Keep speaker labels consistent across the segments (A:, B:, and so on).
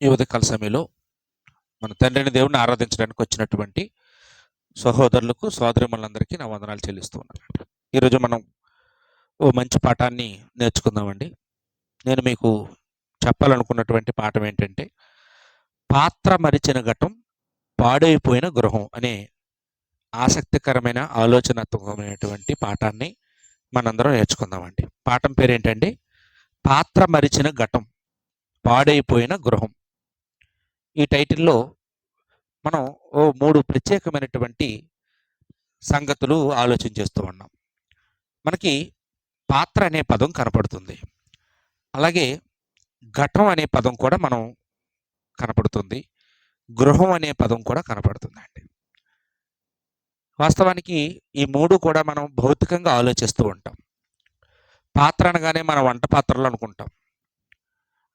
A: ఈ ఉదయకాల సమయంలో మన తండ్రిని దేవుడిని ఆరాధించడానికి వచ్చినటువంటి సహోదరులకు సోదరిమణులందరికీ నా వందనాలు చెల్లిస్తూ ఉన్నాను. ఈరోజు మనం ఓ మంచి పాఠాన్ని నేర్చుకుందామండి. నేను మీకు చెప్పాలనుకున్నటువంటి పాఠం ఏంటంటే, పాత్ర మరిచిన ఘటం పాడైపోయిన గృహం అనే ఆసక్తికరమైన ఆలోచనాత్మకమైనటువంటి పాఠాన్ని మనందరం నేర్చుకుందామండి. పాఠం పేరేంటండి? పాత్ర మరిచిన ఘటం పాడైపోయిన గృహం. ఈ టైటిల్లో మనం ఓ 3 ప్రత్యేకమైనటువంటి సంగతులు ఆలోచన చేస్తూ ఉన్నాం. మనకి పాత్ర అనే పదం కనపడుతుంది. అలాగే ఘటం అనే పదం కూడా మనం కనపడుతుంది. గృహం అనే పదం కూడా కనపడుతుందండి. వాస్తవానికి ఈ 3 కూడా మనం భౌతికంగా ఆలోచిస్తూ ఉంటాం. పాత్ర అనగానే మన వంట పాత్రలు అనుకుంటాం.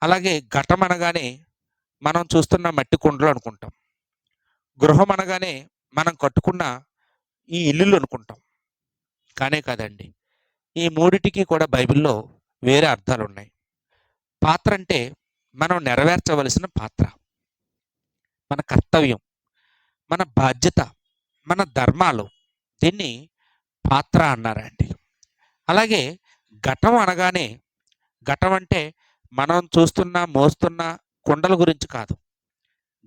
A: అలాగే ఘటం అనగానే మనం చూస్తున్న మట్టి కుండలు అనుకుంటాం. గృహం అనగానే మనం కట్టుకున్న ఈ ఇల్లులు అనుకుంటాం. కానే కాదండి, ఈ మూడిటికి కూడా బైబిల్లో వేరే అర్థాలు ఉన్నాయి. పాత్ర అంటే మనం నెరవేర్చవలసిన పాత్ర, మన కర్తవ్యం, మన బాధ్యత, మన ధర్మాలు, దీన్ని పాత్ర అన్నారండి. అలాగే ఘటం అనగానే, ఘటం అంటే మనం చూస్తున్న మోస్తున్న కుండల గురించి కాదు.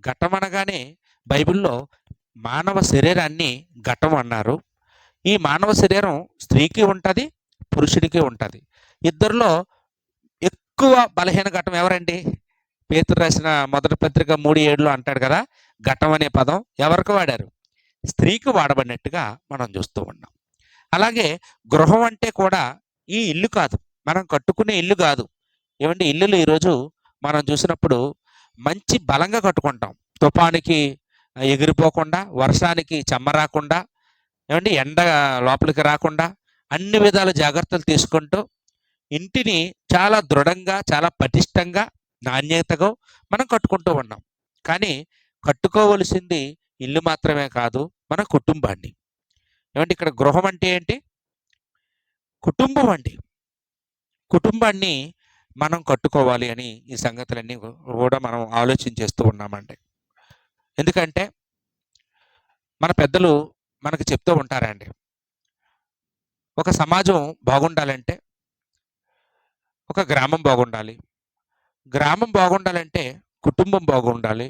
A: ఘటం అనగానే బైబిల్లో మానవ శరీరాన్ని ఘటం అన్నారు. ఈ మానవ శరీరం స్త్రీకి ఉంటుంది, పురుషుడికి ఉంటుంది. ఇద్దరిలో ఎక్కువ బలహీన ఘటం ఎవరండి? పేతురు రాసిన మొదటి పత్రిక 3:7 అంటాడు కదా, ఘటం అనే పదం ఎవరికి వాడారు? స్త్రీకి వాడబడినట్టుగా మనం చూస్తూ ఉన్నాం. అలాగే గృహం అంటే కూడా ఈ ఇల్లు కాదు, మనం కట్టుకునే ఇల్లు కాదు. ఏమంటే ఇల్లులు ఈరోజు మనం చూసినప్పుడు మంచి బలంగా కట్టుకుంటాం. తుఫానికి ఎగిరిపోకుండా, వర్షానికి చెమ్మ రాకుండా, ఏమంటే ఎండ లోపలికి రాకుండా అన్ని విధాల జాగ్రత్తలు తీసుకుంటూ ఇంటిని చాలా దృఢంగా, చాలా పటిష్టంగా, నాణ్యతగా మనం కట్టుకుంటూ ఉన్నాం. కానీ కట్టుకోవలసింది ఇల్లు మాత్రమే కాదు, మన కుటుంబాన్ని. ఏమంటే ఇక్కడ గృహం అంటే ఏంటి? కుటుంబం అండి. కుటుంబాన్ని మనం కట్టుకోవాలి అని ఈ సంగతులన్నీ కూడా మనం ఆలోచన చేస్తూ ఉన్నామండి. ఎందుకంటే మన పెద్దలు మనకు చెప్తూ ఉంటారండి, ఒక సమాజం బాగుండాలంటే ఒక గ్రామం బాగుండాలి, గ్రామం బాగుండాలంటే కుటుంబం బాగుండాలి,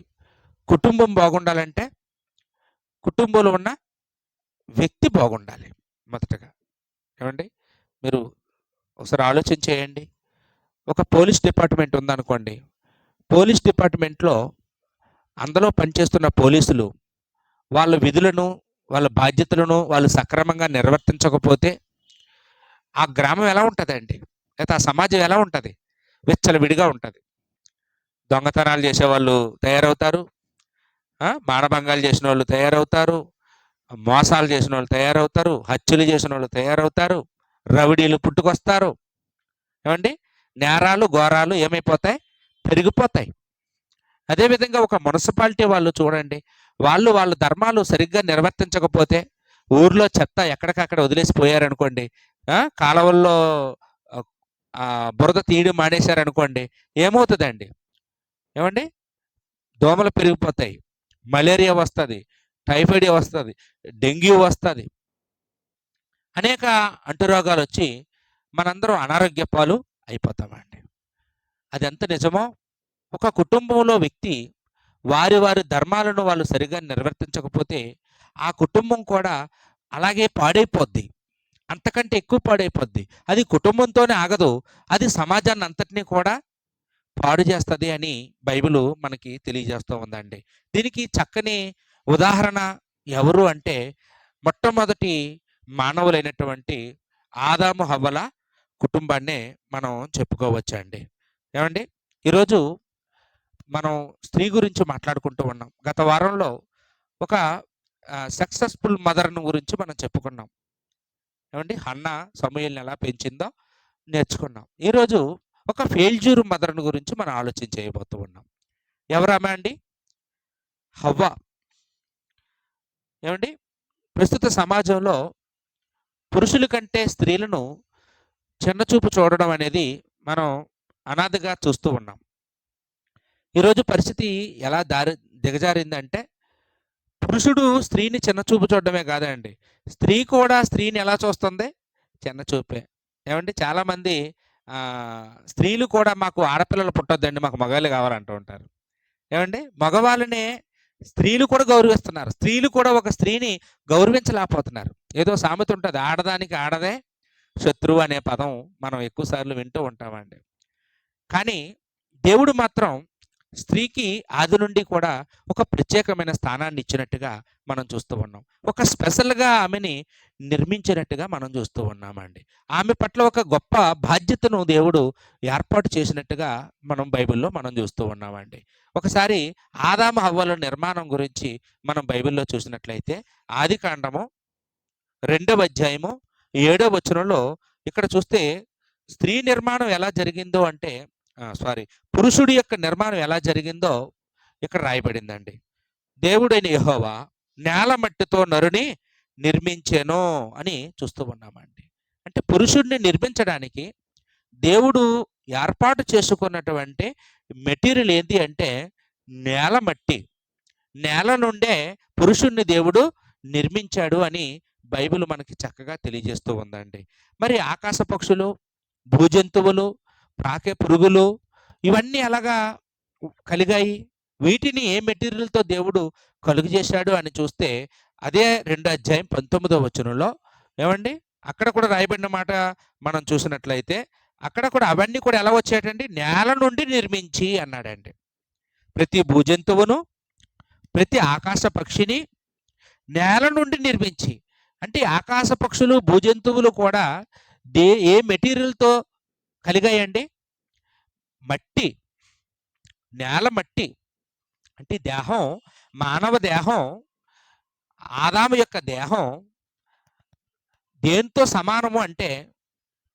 A: కుటుంబం బాగుండాలంటే కుటుంబంలో ఉన్న వ్యక్తి బాగుండాలి మొదటగా. ఏమండి, మీరు ఒకసారి ఆలోచన చేయండి. ఒక పోలీస్ డిపార్ట్మెంట్ ఉందనుకోండి. పోలీస్ డిపార్ట్మెంట్లో అందులో పనిచేస్తున్న పోలీసులు వాళ్ళ విధులను, వాళ్ళ బాధ్యతలను వాళ్ళు సక్రమంగా నిర్వర్తించకపోతే ఆ గ్రామం ఎలా ఉంటుందండి? లేకపోతే ఆ సమాజం ఎలా ఉంటుంది? విచ్చలవిడిగా ఉంటుంది. దొంగతనాలు చేసేవాళ్ళు తయారవుతారు, మానభంగాలు చేసిన వాళ్ళు తయారవుతారు, మోసాలు చేసిన వాళ్ళు తయారవుతారు, హత్యలు చేసిన వాళ్ళు తయారవుతారు, రౌడీలు పుట్టుకొస్తారు. ఏమండి, నేరాలు ఘోరాలు ఏమైపోతాయి? పెరిగిపోతాయి. అదేవిధంగా ఒక మున్సిపాలిటీ వాళ్ళు చూడండి, వాళ్ళ ధర్మాలు సరిగ్గా నిర్వర్తించకపోతే, ఊర్లో చెత్త ఎక్కడికక్కడ వదిలేసి పోయారనుకోండి, కాలువల్లో బురద తీయడం మానేశారనుకోండి, ఏమవుతుందండి? ఏమండి, దోమలు పెరిగిపోతాయి, మలేరియా వస్తుంది, టైఫాయిడ్ వస్తుంది, డెంగ్యూ వస్తుంది, అనేక అంటురోగాలు వచ్చి మనందరం అనారోగ్య పాలు అయిపోతామండి. అది ఎంత నిజమో, ఒక కుటుంబంలో వ్యక్తి వారి ధర్మాలను వాళ్ళు సరిగా నిర్వర్తించకపోతే ఆ కుటుంబం కూడా అలాగే పాడైపోద్ది, అంతకంటే ఎక్కువ పాడైపోద్ది. అది కుటుంబంతోనే ఆగదు, అది సమాజాన్ని అంతటినీ కూడా పాడు చేస్తుంది అని బైబిల్ మనకి తెలియజేస్తూ ఉందండి. దీనికి చక్కని ఉదాహరణ ఎవరు అంటే, మొట్టమొదటి మానవులైనటువంటి ఆదాము హవ్వల కుటుంబాన్నే మనం చెప్పుకోవచ్చండి. ఏమండి, ఈరోజు మనం స్త్రీ గురించి మాట్లాడుకుంటూ ఉన్నాం. గత వారంలో ఒక సక్సెస్ఫుల్ మదర్ను గురించి మనం చెప్పుకున్నాం. ఏమండి, హన్నా సమూయేలుని ఎలా పెంచిందో నేర్చుకున్నాం. ఈరోజు ఒక ఫెయిల్యూర్ మదర్ను గురించి మనం ఆలోచన చేయబోతూ ఉన్నాం. ఎవరామె అండి? హవ్వ. ఏమండి, ప్రస్తుత సమాజంలో పురుషుల కంటే స్త్రీలను చిన్నచూపు చూడడం అనేది మనం అనాదిగా చూస్తూ ఉన్నాం. ఈరోజు పరిస్థితి ఎలా దిగజారిందంటే, పురుషుడు స్త్రీని చిన్న చూపు చూడడమే కాదండి, స్త్రీ కూడా స్త్రీని ఎలా చూస్తుంది? చిన్న చూపే. ఏవండి చాలామంది స్త్రీలు కూడా మాకు ఆడపిల్లలు పుట్టొద్దండి, మాకు మగవాళ్ళు కావాలంటూ ఉంటారు. ఏవండి మగవాళ్ళనే స్త్రీలు కూడా గౌరవిస్తున్నారు. స్త్రీలు కూడా ఒక స్త్రీని గౌరవించలేకపోతున్నారు. ఏదో సామెత ఉంటుంది, ఆడదానికి ఆడదే శత్రువు అనే పదం మనం ఎక్కువ సార్లు వింటూ ఉంటామండి. కానీ దేవుడు మాత్రం స్త్రీకి ఆది నుండి కూడా ఒక ప్రత్యేకమైన స్థానాన్ని ఇచ్చినట్టుగా మనం చూస్తూ ఉన్నాం. ఒక స్పెషల్గా ఆమెని నిర్మించినట్టుగా మనం చూస్తూ ఉన్నామండి. ఆమె పట్ల ఒక గొప్ప బాధ్యతను దేవుడు ఏర్పాటు చేసినట్టుగా మనం బైబిల్లో మనం చూస్తూ ఉన్నామండి. ఒకసారి ఆదాము హవ్వల నిర్మాణం గురించి మనం బైబిల్లో చూసినట్లయితే ఆదికాండము 2వ అధ్యాయము 7వ వచనంలో ఇక్కడ చూస్తే స్త్రీ నిర్మాణం ఎలా జరిగిందో అంటే పురుషుడి యొక్క నిర్మాణం ఎలా జరిగిందో ఇక్కడ రాయబడిందండి. దేవుడైన యెహోవా నేల మట్టితో నరుని నిర్మించెను అని చూస్తూ ఉన్నామండి. అంటే పురుషుడిని నిర్మించడానికి దేవుడు ఏర్పాటు చేసుకున్నటువంటి మెటీరియల్ ఏంటి అంటే నేల మట్టి. నేల నుండే పురుషుణ్ణి దేవుడు నిర్మించాడు అని బైబిల్ మనకి చక్కగా తెలియజేస్తూ ఉందండి. మరి ఆకాశ పక్షులు, భూజంతువులు, ప్రాకే పురుగులు ఇవన్నీ ఎలాగా కలిగాయి? వీటిని ఏ మెటీరియల్తో దేవుడు కలుగు చేశాడు అని చూస్తే అదే 2వ అధ్యాయం 19వ వచనంలో ఏమండి అక్కడ కూడా రాయబడిన మాట మనం చూసినట్లయితే అక్కడ కూడా అవన్నీ కూడా ఎలా వచ్చాయండి? నేల నుండి నిర్మించి అన్నాడండి. ప్రతి భూజంతువును, ప్రతి ఆకాశ పక్షిని నేల నుండి నిర్మించి. అంటే ఆకాశ పక్షులు, భూజంతువులు కూడా ఏ మెటీరియల్తో కలిగాయండి? మట్టి, నేల మట్టి. అంటే దేహం, మానవ దేహం, ఆదాము యొక్క దేహం దేంతో సమానము అంటే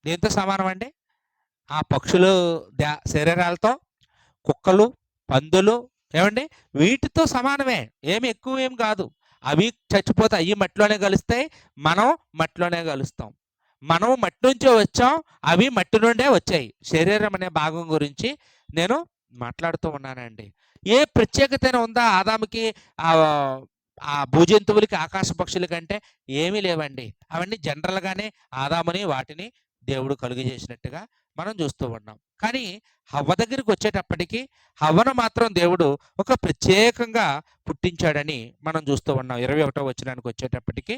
A: దేంతో సమానం అండి? ఆ పక్షులు శరీరాలతో, కుక్కలు, పందులు ఏమండి వీటితో సమానమే, ఏమి ఎక్కువ ఏం కాదు. అవి చచ్చిపోతే అవి మట్టిలోనే కలుస్తాయి, మనం మట్టిలోనే కలుస్తాం. మనం మట్టి నుంచే వచ్చాం, అవి మట్టి నుండే వచ్చాయి. శరీరం అనే భాగం గురించి నేను మాట్లాడుతూ ఉన్నానండి. ఏ ప్రత్యేకత ఉందా ఆదాముకి, ఆ భూజంతువులకి, ఆకాశ పక్షుల కంటే? ఏమీ లేవండి. అవన్నీ జనరల్గానే ఆదాముని వాటిని దేవుడు కలుగు చేసినట్టుగా మనం చూస్తూ ఉన్నాం. కానీ హవ్వ దగ్గరికి వచ్చేటప్పటికి హవ్వను మాత్రం దేవుడు ఒక ప్రత్యేకంగా పుట్టించాడని మనం చూస్తూ ఉన్నాం. 21వ వచనానికి వచ్చేటప్పటికి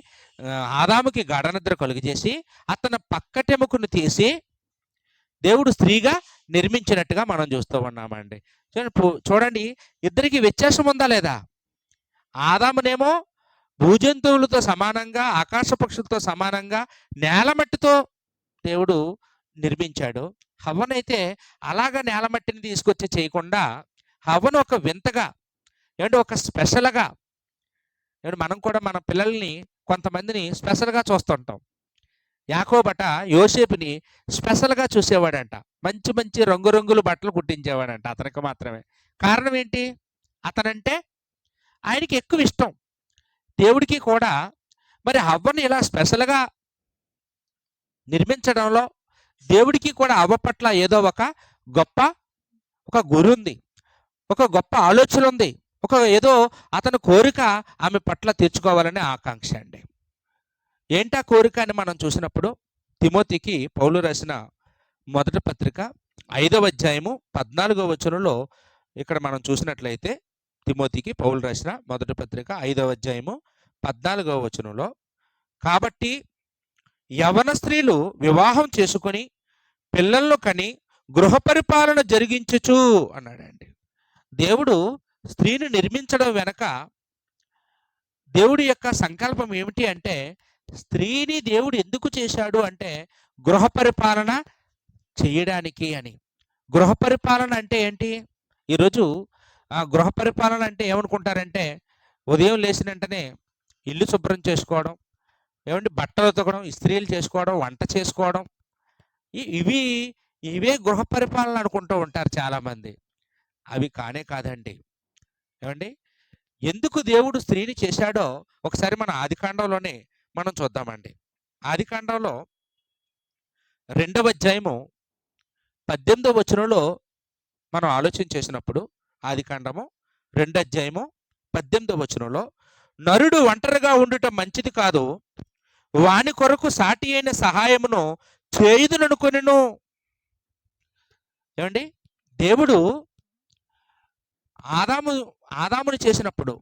A: ఆదాముకి గాఢనిద్ర కలుగు చేసి అతని పక్కటెముకను తీసి దేవుడు స్త్రీగా నిర్మించినట్టుగా మనం చూస్తూ ఉన్నామండి. చూడండి, ఇద్దరికి వ్యత్యాసం ఉందా లేదా? ఆదామునేమో భూజంతువులతో సమానంగా, ఆకాశ పక్షులతో సమానంగా నేలమట్టితో దేవుడు నిర్మించాడు. హవ్వనైతే అలాగా నేలమట్టిని తీసుకొచ్చి చేయకుండా హవ్వను ఒక వింతగా, ఏమంటే ఒక స్పెషల్గా, మనం కూడా మన పిల్లల్ని కొంతమందిని స్పెషల్గా చూస్తుంటాం. యాకోబట యోసేపుని స్పెషల్గా చూసేవాడంట. మంచి మంచి రంగురంగుల బట్టలు కుట్టించేవాడంట అతనికి మాత్రమే. కారణం ఏంటి? అతనంటే ఆయనకి ఎక్కువ ఇష్టం. దేవుడికి కూడా మరి హవ్వను ఇలా స్పెషల్గా నిర్మించడంలో దేవుడికి కూడా హవ్వ పట్ల ఏదో ఒక గురి ఉంది, ఒక గొప్ప ఆలోచన ఉంది, ఏదో అతని కోరిక ఆమె పట్ల తీర్చుకోవాలనే ఆకాంక్ష అండి. ఏంటా కోరిక అని మనం చూసినప్పుడు తిమోతికి పౌలు రాసిన మొదటి పత్రిక 5వ అధ్యాయము 14వ వచనంలో ఇక్కడ మనం చూసినట్లయితే తిమోతికి పౌలు రాసిన మొదటి పత్రిక 5వ అధ్యాయము 14వ వచనంలో, కాబట్టి యవన స్త్రీలు వివాహం చేసుకొని పిల్లలను కని గృహ పరిపాలన జరిగించుచు అన్నాడండి. దేవుడు స్త్రీని నిర్మించడం వెనక దేవుడి యొక్క సంకల్పం ఏమిటి అంటే, స్త్రీని దేవుడు ఎందుకు చేశాడు అంటే గృహ పరిపాలన చేయడానికి అని. గృహ పరిపాలన అంటే ఏంటి? ఈరోజు గృహ పరిపాలన అంటే ఏమనుకుంటారంటే ఉదయం లేచిన వెంటనే ఇల్లు శుభ్రం చేసుకోవడం, బట్టలు ఉతకడం, ఇస్త్రీలు చేసుకోవడం, వంట చేసుకోవడం, ఇవే గృహ పరిపాలన అనుకుంటూ ఉంటారు చాలామంది. అవి కానే కాదండి. ఎందుకు దేవుడు స్త్రీని చేశాడో ఒకసారి మన ఆదికాండంలోనే మనం చూద్దామండి. ఆదికాండంలో 2వ అధ్యాయము 18వ వచనంలో మనం ఆలోచన చేసినప్పుడు ఆదికాండము 2:18 నరుడు ఒంటరిగా ఉండుట మంచిది కాదు, వాని కొరకు సాటి అయిన సహాయమును చేయుదుననుకొనెను. ఏమండి, దేవుడు ఆదాము ఆదాముని చేసినప్పుడు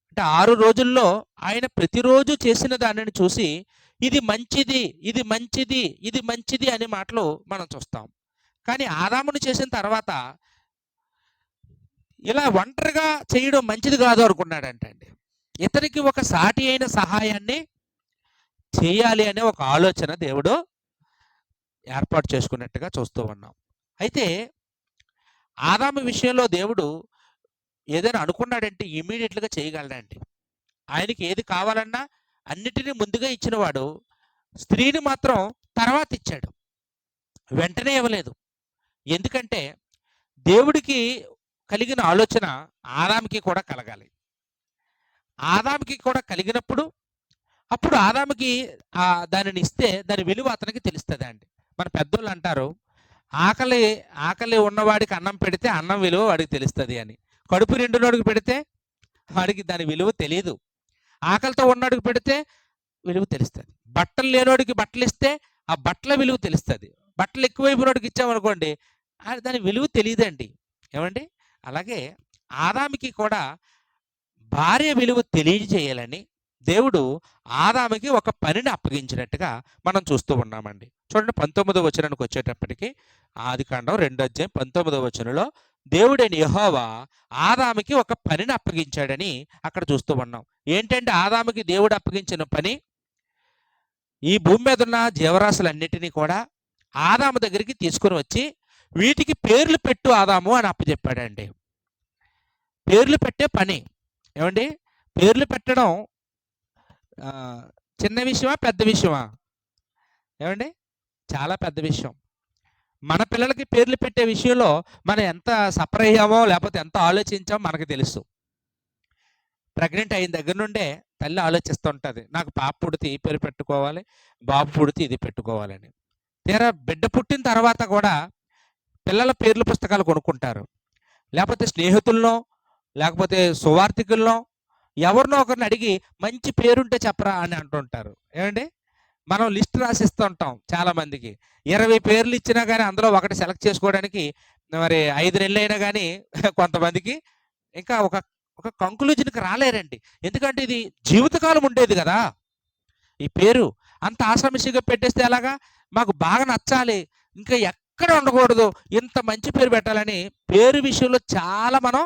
A: అంటే 6 రోజుల్లో ఆయన ప్రతిరోజు చేసిన దానిని చూసి ఇది మంచిది, ఇది మంచిది, ఇది మంచిది అనే మాటలు మనం చూస్తాం. కానీ ఆదాముని చేసిన తర్వాత ఇలా ఒంటరిగా చేయడం మంచిది కాదు అనుకున్నాడంట అండి. ఇతనికి ఒక సాటి అయిన సహాయాన్ని చేయాలి అనే ఒక ఆలోచన దేవుడు ఏర్పాటు చేసుకున్నట్టుగా చూస్తూ ఉన్నాం. అయితే ఆదాము విషయంలో దేవుడు ఏదైనా అనుకున్నాడంటే ఇమీడియట్‌గా చేయగలడండి. ఆయనకి ఏది కావాలన్నా అన్నిటిని ముందుగా ఇచ్చినవాడు, స్త్రీని మాత్రం తర్వాత ఇచ్చాడు. వెంటనే ఇవ్వలేదు. ఎందుకంటే దేవుడికి కలిగిన ఆలోచన ఆదాముకి కూడా కలగాలి. ఆదాముకి కూడా కలిగినప్పుడు అప్పుడు ఆదాముకి దానిని ఇస్తే దాని విలువ అతనికి తెలుస్తదండి. మన పెద్దోళ్ళు అంటారు, ఆకలి ఉన్నవాడికి అన్నం పెడితే అన్నం విలువ వాడికి తెలుస్తది అని. కడుపు నిండినోడికి పెడితే వాడికి దాని విలువ తెలియదు. ఆకలితో ఉన్నోడికి పెడితే విలువ తెలుస్తుంది. బట్టలు లేనోడికి బట్టలు ఇస్తే ఆ బట్టల విలువ తెలుస్తుంది. బట్టలు ఎక్కువైపోయినోడికి ఇచ్చామనుకోండి దాని విలువ తెలియదండి. ఏమండి, అలాగే ఆదాముకి కూడా భార్య విలువ తెలియజేయాలని దేవుడు ఆదాముకి ఒక పనిని అప్పగించినట్టుగా మనం చూస్తూ ఉన్నామండి. చూడండి, 19వ వచనానికి వచ్చేటప్పటికి ఆదికాండం 2:19 దేవుడైన యెహోవా ఆదాముకి ఒక పనిని అప్పగించాడని అక్కడ చూస్తూ ఉన్నాం. ఏంటంటే ఆదాముకి దేవుడు అప్పగించిన పని, ఈ భూమి మీద ఉన్న జీవరాశులన్నిటినీ కూడా ఆదాము దగ్గరికి తీసుకుని వచ్చి వీటికి పేర్లు పెట్టు ఆదాము అని అప్పచెప్పాడండి. పేర్లు పెట్టే పని. ఏమండి, పేర్లు పెట్టడం చిన్న విషయమా పెద్ద విషయమా? ఏమండి, చాలా పెద్ద విషయం. మన పిల్లలకి పేర్లు పెట్టే విషయంలో మనం ఎంత సఫర్ అయ్యామో లేకపోతే ఎంత ఆలోచించామో మనకు తెలుసు. ప్రెగ్నెంట్ అయిన దగ్గర నుండే తల్లి ఆలోచిస్తూ ఉంటుంది, నాకు పాప పుడితే ఈ పేరు పెట్టుకోవాలి, బాబు పుడితే ఇది పెట్టుకోవాలని. తీరా బిడ్డ పుట్టిన తర్వాత కూడా పిల్లల పేర్ల పుస్తకాలు కొనుక్కుంటారు. లేకపోతే స్నేహితుల్లో లేకపోతే సువార్థికుల్లో ఎవరినో ఒకరిని అడిగి మంచి పేరుంటే చెప్పరా అని అంటుంటారు. ఏమండి, మనం లిస్ట్ రాసిస్తూ ఉంటాం చాలామందికి. 20 పేర్లు ఇచ్చినా కానీ అందులో ఒకటి సెలెక్ట్ చేసుకోవడానికి మరి 5 నెలలు అయినా కానీ కొంతమందికి ఇంకా ఒక ఒక కంక్లూజన్కి రాలేరండి. ఎందుకంటే ఇది జీవితకాలం ఉండేది కదా ఈ పేరు. అంత ఆషామాషిగా పెట్టేస్తే ఎలాగా? మాకు బాగా నచ్చాలి, ఇంకా ఎక్కడ ఉండకూడదు, ఇంత మంచి పేరు పెట్టాలని పేరు విషయంలో చాలా మనం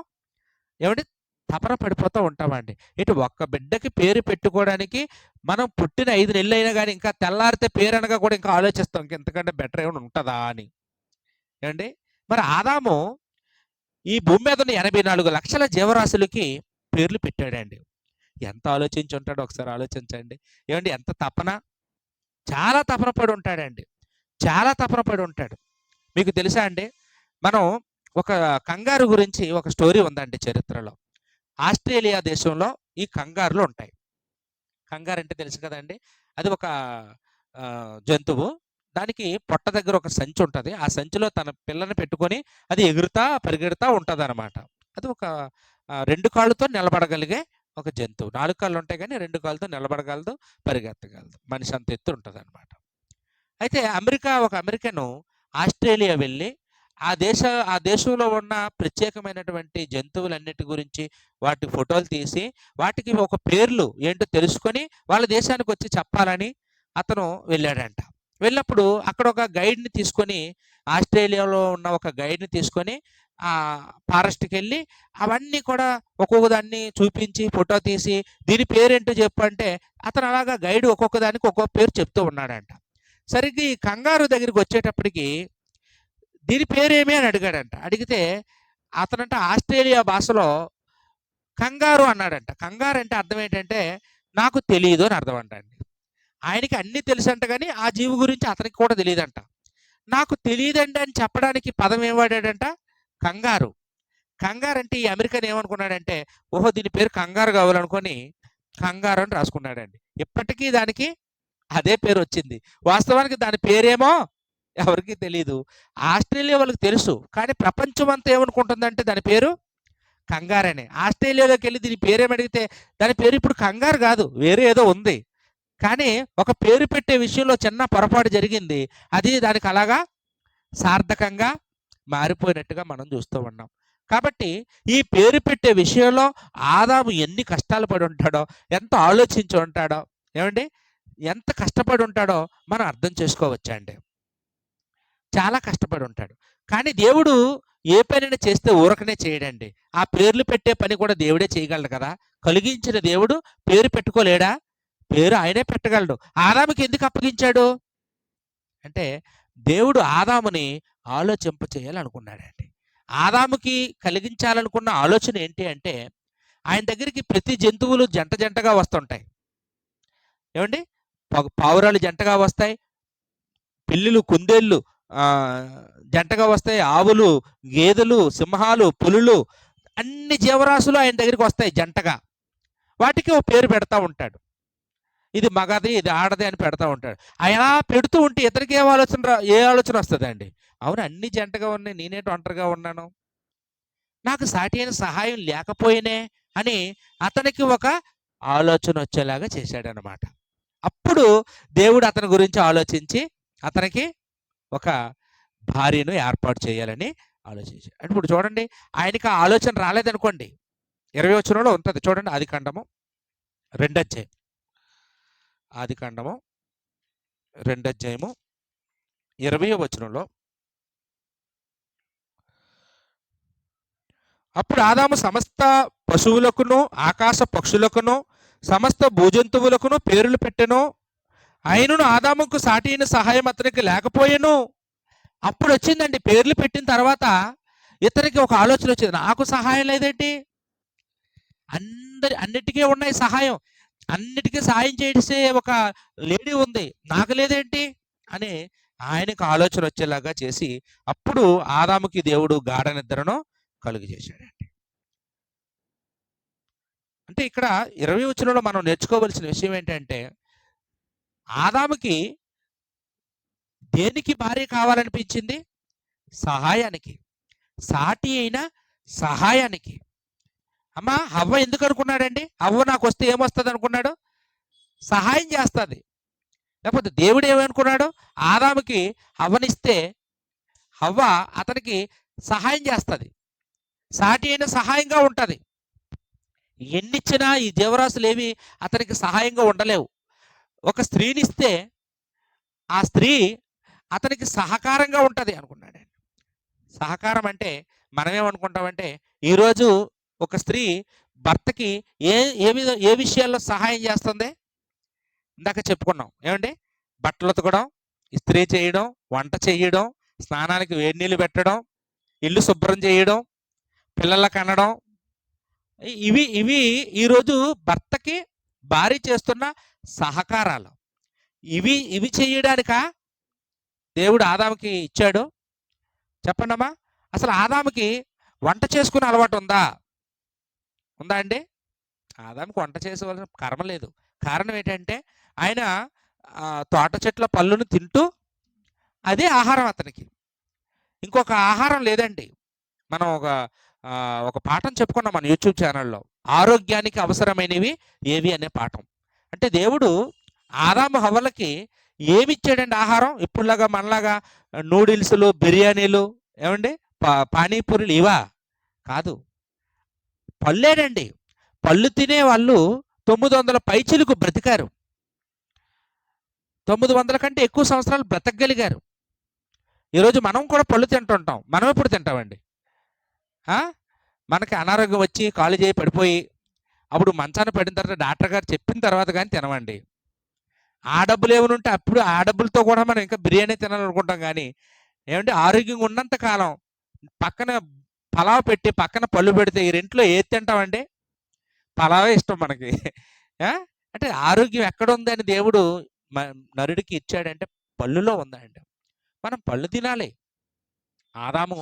A: ఏమంటే తపన పడిపోతూ ఉంటామండి. ఇటు ఒక్క బిడ్డకి పేరు పెట్టుకోవడానికి మనం పుట్టిన 5 నెలలు అయినా కానీ ఇంకా తెల్లారితే పేరు అనగా కూడా ఇంకా ఆలోచిస్తాం, ఇంతకంటే బెటర్ ఏమైనా ఉంటుందా అని. ఏమండి, మరి ఆదాము ఈ భూమి మీద ఉన్న 84 లక్షల జీవరాశులకి పేర్లు పెట్టాడండి. ఎంత ఆలోచించి ఉంటాడో ఒకసారి ఆలోచించండి. ఏమండి, ఎంత తపన, చాలా తపన పడి ఉంటాడండి, చాలా తపన పడి ఉంటాడు. మీకు తెలుసా అండి, మనం ఒక కంగారు గురించి ఒక స్టోరీ ఉందండి చరిత్రలో. ఆస్ట్రేలియా దేశంలో ఈ కంగారులు ఉంటాయి. కంగారు అంటే తెలుసు కదండి, అది ఒక జంతువు. దానికి పొట్ట దగ్గర ఒక సంచి ఉంటుంది. ఆ సంచిలో తన పిల్లని పెట్టుకొని అది ఎగురుతా పరిగెడుతూ ఉంటుంది అనమాట. అది ఒక 2 కాళ్ళతో నిలబడగలిగే ఒక జంతువు. 4 కాళ్ళు ఉంటాయి కానీ 2 కాళ్ళతో నిలబడగలదు, పరిగెత్తగలదు. మనిషి అంత ఎత్తు ఉంటుంది అనమాట. అయితే ఒక అమెరికను ఆస్ట్రేలియా వెళ్ళి ఆ దేశంలో ఉన్న ప్రత్యేకమైనటువంటి జంతువులన్నిటి గురించి వాటి ఫోటోలు తీసి వాటికి ఒక పేర్లు ఏంటో తెలుసుకొని వాళ్ళ దేశానికి వచ్చి చెప్పాలని అతను వెళ్ళాడంట. వెళ్ళినప్పుడు అక్కడ ఒక గైడ్ని తీసుకొని, ఆస్ట్రేలియాలో ఉన్న ఒక గైడ్ని తీసుకొని ఆ ఫారెస్ట్కి వెళ్ళి అవన్నీ కూడా ఒక్కొక్క దాన్ని చూపించి ఫోటో తీసి దీని పేరేంటో చెప్పు అంటే అతను అలాగా గైడ్ ఒక్కొక్క దానికి ఒక్కొక్క పేరు చెప్తూ ఉన్నాడంట. సరిగ్గా ఈ కంగారు దగ్గరికి వచ్చేటప్పటికి దీని పేరేమి అని అడిగాడంట. అడిగితే అతనంట ఆస్ట్రేలియా భాషలో కంగారు అన్నాడంట. కంగారు అంటే అర్థం ఏంటంటే నాకు తెలియదు అని అర్థం అంటండి. ఆయనకి అన్నీ తెలుసంట కానీ ఆ జీవి గురించి అతనికి కూడా తెలియదంట. నాకు తెలియదండి అని చెప్పడానికి పదం ఏం వాడాడంట? కంగారు. కంగారు అంటే ఈ అమెరికన్ ఏమనుకున్నాడంటే ఓహో దీని పేరు కంగారు కావాలనుకొని కంగారు అని రాసుకున్నాడండి. ఇప్పటికీ దానికి అదే పేరు వచ్చింది. వాస్తవానికి దాని పేరేమో ఎవరికీ తెలీదు. ఆస్ట్రేలియా వాళ్ళకి తెలుసు. కానీ ప్రపంచం అంతా ఏమనుకుంటుందంటే దాని పేరు కంగారనే. ఆస్ట్రేలియాలోకెళ్ళి దీని పేరేమడిగితే దాని పేరు ఇప్పుడు కంగారు గాదు. వేరే ఏదో ఉంది. కానీ ఒక పేరు పెట్టే విషయంలో చిన్న పొరపాటు జరిగింది. అది దానికి అలాగా సార్థకంగా మారిపోయినట్టుగా మనం చూస్తూ ఉన్నాం. కాబట్టి ఈ పేరు పెట్టే విషయంలో ఆదాము ఎన్ని కష్టాలు పడి ఉంటాడో, ఎంత ఆలోచించి ఉంటాడో, ఏమండి? ఎంత కష్టపడి ఉంటాడో మనం అర్థం చేసుకోవచ్చండి. చాలా కష్టపడి ఉంటాడు. కానీ దేవుడు ఏ పనిని చేస్తే ఊరకనే చేయడండి. ఆ పేర్లు పెట్టే పని కూడా దేవుడే చేయగలడు కదా! కలిగించిన దేవుడు పేరు పెట్టుకోలేడా? పేరు ఆయనే పెట్టగలడు. ఆదాముకి ఎందుకు అప్పగించాడు? అంటే దేవుడు ఆదాముని ఆలోచింప చేయాలనుకున్నాడండి. ఆదాముకి కలిగించాలనుకున్న ఆలోచన ఏంటి అంటే, ఆయన దగ్గరికి ప్రతి జంతువులు జంట జంటగా వస్తుంటాయి. ఏమండి? పావురాలు జంటగా వస్తాయి. పిల్లులు, కుందేళ్ళు జంటగా వస్తాయి. ఆవులు, గేదెలు, సింహాలు, పులులు అన్ని జీవరాశులు ఆయన దగ్గరికి వస్తాయి జంటగా. వాటికి ఓ పేరు పెడతా ఉంటాడు. ఇది మగది, ఇది ఆడది అని పెడతా ఉంటాడు. అలా పెడుతూ ఉంటే ఇతనికి ఏ ఆలోచన వస్తుందండి? అవును, అన్ని జంటగా ఉన్నాయి, నేనేంటి ఒంటరిగా ఉన్నాను, నాకు సాటి అయిన సహాయం లేకపోయినే అని అతనికి ఒక ఆలోచన వచ్చేలాగా చేశాడనమాట. అప్పుడు దేవుడు అతని గురించి ఆలోచించి అతనికి ఒక భార్యను ఏర్పాటు చేయాలని ఆలోచించాడు. అంటే ఇప్పుడు చూడండి, ఆయనకి ఆ ఆలోచన రాలేదనుకోండి, 20వ వచనంలో ఉంటుంది చూడండి. ఆదికాండము 2వ అధ్యాయం. ఆదికాండము 2వ అధ్యాయము 20వ వచనంలో, అప్పుడు ఆదాము సమస్త పశువులకును ఆకాశ పక్షులకును సమస్త భూజంతువులకును పేర్లు పెట్టెను. ఆయనను ఆదాముకు సాటి అయిన సహాయం అతనికి లేకపోయెను. అప్పుడు వచ్చిందండి, పేర్లు పెట్టిన తర్వాత ఇతనికి ఒక ఆలోచన వచ్చింది, నాకు సహాయం లేదేంటి? అన్నిటికీ ఉన్నాయి సహాయం, అన్నిటికీ సహాయం చేసే ఒక లేడీ ఉంది, నాకు లేదేంటి అని ఆయనకు ఆలోచన వచ్చేలాగా చేసి అప్పుడు ఆదాముకి దేవుడు గాఢ నిద్రను కలుగు చేశాడండి. అంటే ఇక్కడ 20వ వచనంలో మనం నేర్చుకోవలసిన విషయం ఏంటంటే, ఆదాముకి దేనికి భార్య కావాలనిపించింది? సహాయానికి, సాటి అయిన సహాయానికి. అమ్మ హవ్వ ఎందుకు అనుకున్నాడండి? హవ్వ నాకు వస్తే ఏమొస్తుంది అనుకున్నాడు? సహాయం చేస్తుంది. లేకపోతే దేవుడు ఏమనుకున్నాడు? ఆదాముకి హవ్వనిస్తే హవ్వ అతనికి సహాయం చేస్తుంది, సాటి అయిన సహాయంగా ఉంటుంది. ఎన్నిచ్చినా ఈ జీవరాశులు ఏవి అతనికి సహాయంగా ఉండలేవు. ఒక స్త్రీనిస్తే ఆ స్త్రీ అతనికి సహకారంగా ఉంటుంది అనుకున్నాడు. సహకారం అంటే మనం ఏమనుకుంటామంటే, ఈరోజు ఒక స్త్రీ భర్తకి ఏ విషయాల్లో సహాయం చేస్తుంది? ఇందాక చెప్పుకున్నాం ఏమండి? బట్టలు ఉతకడం, ఇస్త్రీ చేయడం, వంట చేయడం, స్నానానికి వేడి నీళ్ళు పెట్టడం, ఇల్లు శుభ్రం చేయడం, పిల్లలకు అనడం, ఇవి ఇవి ఈరోజు భర్తకి భార్య చేస్తున్న సహకారాలు. ఇవి చేయడానికా దేవుడు ఆదాముకి ఇచ్చాడు? చెప్పండమ్మా. అసలు ఆదాముకి వంట చేసుకునే అలవాటు ఉందా అండి? ఆదాముకి వంట చేసుకోవాల్సిన కర్మ లేదు. కారణం ఏంటంటే ఆయన తోట చెట్ల పళ్ళును తింటూ అదే ఆహారం అతనికి, ఇంకొక ఆహారం లేదండి. మనం ఒక పాఠం చెప్పుకున్నాం మన యూట్యూబ్ ఛానల్లో, ఆరోగ్యానికి అవసరమైనవి ఏవి అనే పాఠం. అంటే దేవుడు ఆదాము హవ్వలకి ఏమి ఇచ్చాడండి ఆహారం? ఇప్పుడులాగా మనలాగా నూడిల్స్లు, బిర్యానీలు, ఏమండి పానీపూరీలు ఇవా? కాదు, పళ్ళేనండి. పళ్ళు తినే వాళ్ళు 900 పైచిలకు బ్రతికారు. 900 కంటే ఎక్కువ సంవత్సరాలు బ్రతకగలిగారు. ఈరోజు మనం కూడా పళ్ళు తింటుంటాం. మనం ఎప్పుడు తింటామండి? మనకి అనారోగ్యం వచ్చి కాలు చేయి పడిపోయి అప్పుడు మంచాన పడిన తర్వాత డాక్టర్ గారు చెప్పిన తర్వాత కానీ తినమండి. ఆ డబ్బులు ఏమైనా ఉంటే అప్పుడు ఆ డబ్బులతో కూడా మనం ఇంకా బిర్యానీ తినాలనుకుంటాం. కానీ ఏమంటే ఆరోగ్యంగా ఉన్నంత కాలం పక్కన పలావ్ పెట్టి పక్కన పళ్ళు పెడితే ఈ రెంట్లో ఏది తింటామండి? పలావే ఇష్టం మనకి. అంటే ఆరోగ్యం ఎక్కడ ఉంది అని దేవుడు నరుడికి ఇచ్చాడంటే పళ్ళులో ఉందండి. మనం పళ్ళు తినాలి. ఆదాము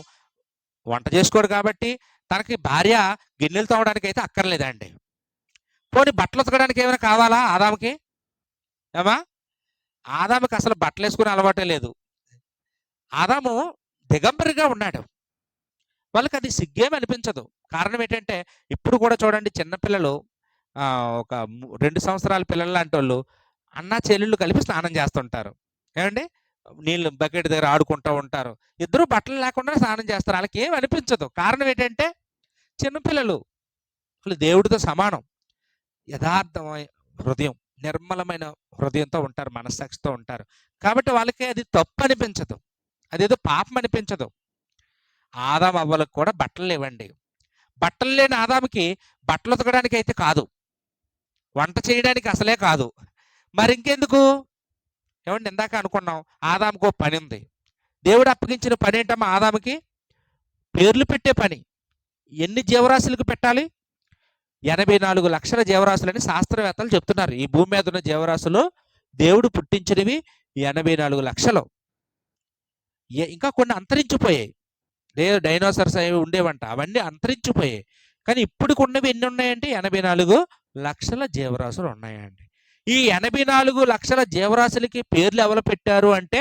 A: వంట చేసుకోడు కాబట్టి తనకి భార్య గిన్నెలు తోమడానికి అయితే అక్కర్లేదండి. పోనీ బట్టలు ఉతకడానికి ఏమైనా కావాలా ఆదాముకి? ఏమా? ఆదాముకి అసలు బట్టలు వేసుకునే అలవాటే లేదు. ఆదాము దిగంబరిగా ఉన్నాడు. వాళ్ళకి అది సిగ్గేం అనిపించదు. కారణం ఏంటంటే ఇప్పుడు కూడా చూడండి చిన్నపిల్లలు ఒక 2 సంవత్సరాల పిల్లలు లాంటోళ్ళు అన్నా, చెల్లెళ్ళు కలిపి స్నానం చేస్తుంటారు. ఏవండీ? నీళ్ళు బకెట్ దగ్గర ఆడుకుంటూ ఉంటారు. ఇద్దరు బట్టలు లేకుండా స్నానం చేస్తారు. ఆళ్ళకేం అనిపించదు. కారణం ఏంటంటే చిన్నపిల్లలు. వాళ్ళు దేవుడితో సమానం. యథార్థమైన హృదయం, నిర్మలమైన హృదయంతో ఉంటారు. మనస్సాక్షితో ఉంటారు. కాబట్టి వాళ్ళకి అది తప్పు అనిపించదు. అదేదో పాపం అనిపించదు. ఆదాము అవ్వలకు కూడా బట్టలు లేవండి. బట్టలు లేని ఆదాముకి బట్టలు ఉతకడానికి అయితే కాదు. వంట చేయడానికి అసలే కాదు. మరి ఇంకెందుకు? ఏమండి, ఇందాక అనుకున్నాం ఆదాముకు పని ఉంది. దేవుడు అప్పగించిన పని ఏంటమ్మా ఆదాముకి? పేర్లు పెట్టే పని. ఎన్ని జీవరాశులకు పెట్టాలి? 84 లక్షల జీవరాశులని శాస్త్రవేత్తలు చెప్తున్నారు. ఈ భూమి మీద ఉన్న జీవరాశులు దేవుడు పుట్టించినవి 84 లక్షలు. ఇంకా కొన్ని అంతరించిపోయాయి. లేదు, డైనోసార్స్ అవి ఉండేవంట, అవన్నీ అంతరించిపోయాయి. కానీ ఇప్పటికి ఉన్నవి ఎన్ని ఉన్నాయంటే 84 లక్షల జీవరాశులు ఉన్నాయండి. ఈ 84 లక్షల జీవరాశులకి పేర్లు ఎవరు పెట్టారు అంటే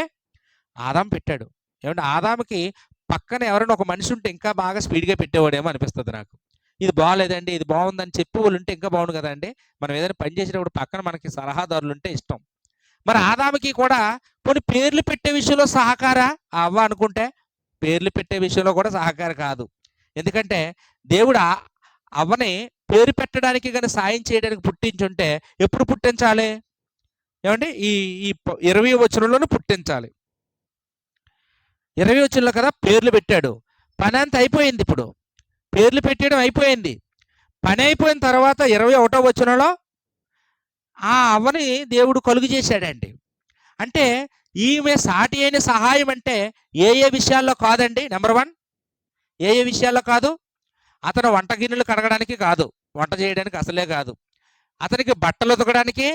A: ఆదాం పెట్టాడు. ఏమంటే ఆదాముకి పక్కన ఎవరైనా ఒక మనిషి ఉంటే ఇంకా బాగా స్పీడ్గా పెట్టేవాడేమో అనిపిస్తుంది నాకు. ఇది బాగాలేదండి, ఇది బాగుందని చెప్పి వాళ్ళు ఉంటే ఇంకా బాగుండు కదండి. మనం ఏదైనా పని చేసేటప్పుడు పక్కన మనకి సలహాదారులు ఉంటే ఇష్టం. మరి ఆదాముకి కూడా కొన్ని పేర్లు పెట్టే విషయంలో సహకారా అవ్వ అనుకుంటే పేర్లు పెట్టే విషయంలో కూడా సహకారం కాదు. ఎందుకంటే దేవుడు అవ్వని పేరు పెట్టడానికి కానీ సాయం చేయడానికి పుట్టించుంటే ఎప్పుడు పుట్టించాలి? ఏమండి? ఈ ఈ 20వ వచనంలోనే పుట్టించాలి. 20వ వచనంలో కదా పేర్లు పెట్టాడు. పని అంతా అయిపోయింది. ఇప్పుడు పేర్లు పెట్టడం అయిపోయింది. పని అయిపోయిన తర్వాత 21వ వచనంలో ఆ అవ్వని దేవుడు కలుగు చేశాడండి. అంటే ఈమె సాటి అయిన సహాయం అంటే ఏ విషయాల్లో కాదండి? నెంబర్ 1 ఏ విషయాల్లో కాదు? అతను వంట గిన్నెలు కడగడానికి కాదు, వంట చేయడానికి అసలే కాదు. అతనికి బట్టలు ఉతకడానికి,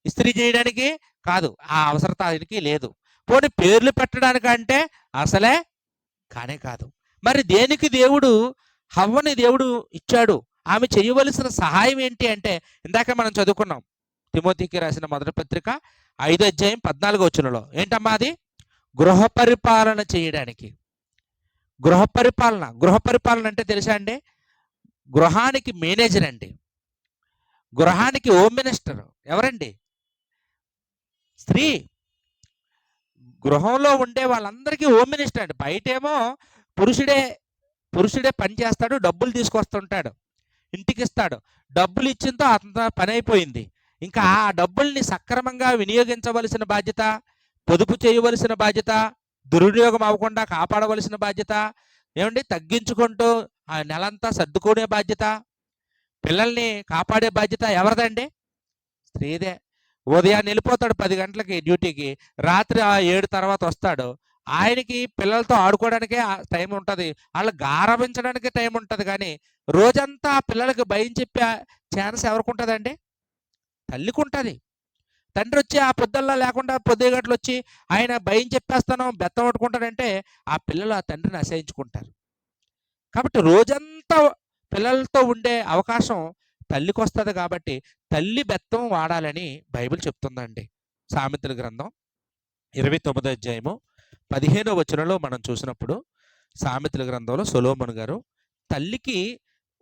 A: ఇస్త్రీ చేయడానికి కాదు, ఆ అవసరత ఆయనకి లేదు. పోనీ పేర్లు పెట్టడానికంటే అసలే కానే కాదు. మరి దేనికి దేవుడు హవ్వని దేవుడు ఇచ్చాడు? ఆమె చేయవలసిన సహాయం ఏంటి అంటే ఇందాక మనం చదువుకున్నాం తిమోతికి రాసిన మొదటి పత్రిక 5వ అధ్యాయం 14వ వచనంలో. ఏంటమ్మా అది? గృహ పరిపాలన చేయడానికి. గృహ పరిపాలన అంటే తెలుసా అండి? గృహానికి మేనేజర్ అండి. గృహానికి హోమ్ మినిస్టర్ ఎవరండి? స్త్రీ. గృహంలో ఉండే వాళ్ళందరికీ హోమ్ మినిస్టర్ అండి. బయటేమో పురుషుడే పని చేస్తాడు, డబ్బులు తీసుకొస్తుంటాడు, ఇంటికి ఇస్తాడు. డబ్బులు ఇచ్చింతో అంత పని అయిపోయింది. ఇంకా ఆ డబ్బుల్ని సక్రమంగా వినియోగించవలసిన బాధ్యత, పొదుపు చేయవలసిన బాధ్యత, దుర్వినియోగం అవ్వకుండా కాపాడవలసిన బాధ్యత, ఏమండి తగ్గించుకుంటూ ఆ నెలంతా సర్దుకునే బాధ్యత, పిల్లల్ని కాపాడే బాధ్యత ఎవరిదండి? స్త్రీదే. ఉదయాన్నే వెళ్ళిపోతాడు 10 గంటలకి డ్యూటీకి, రాత్రి 7 తర్వాత వస్తాడు. ఆయనకి పిల్లలతో ఆడుకోవడానికే టైం ఉంటుంది, వాళ్ళు గారవించడానికి టైం ఉంటుంది. కానీ రోజంతా పిల్లలకి భయం చెప్పే ఛాన్స్ ఎవరికి ఉంటుందండి? తల్లికి ఉంటుంది. తండ్రి వచ్చి ఆ పొద్దుల్లా లేకుండా పొద్దుగట్లు వచ్చి ఆయన భయం చెప్పేస్తాను బెత్తం పట్టుకుంటాడంటే ఆ పిల్లలు ఆ తండ్రిని అసహించుకుంటారు. కాబట్టి రోజంతా పిల్లలతో ఉండే అవకాశం తల్లికి వస్తుంది. కాబట్టి తల్లి బెత్తం వాడాలని బైబిల్ చెప్తుందండి. సామెతల గ్రంథం 29వ అధ్యాయము 15వ వచనంలో మనం చూసినప్పుడు సామెతల గ్రంథంలో సొలొమోను గారు తల్లికి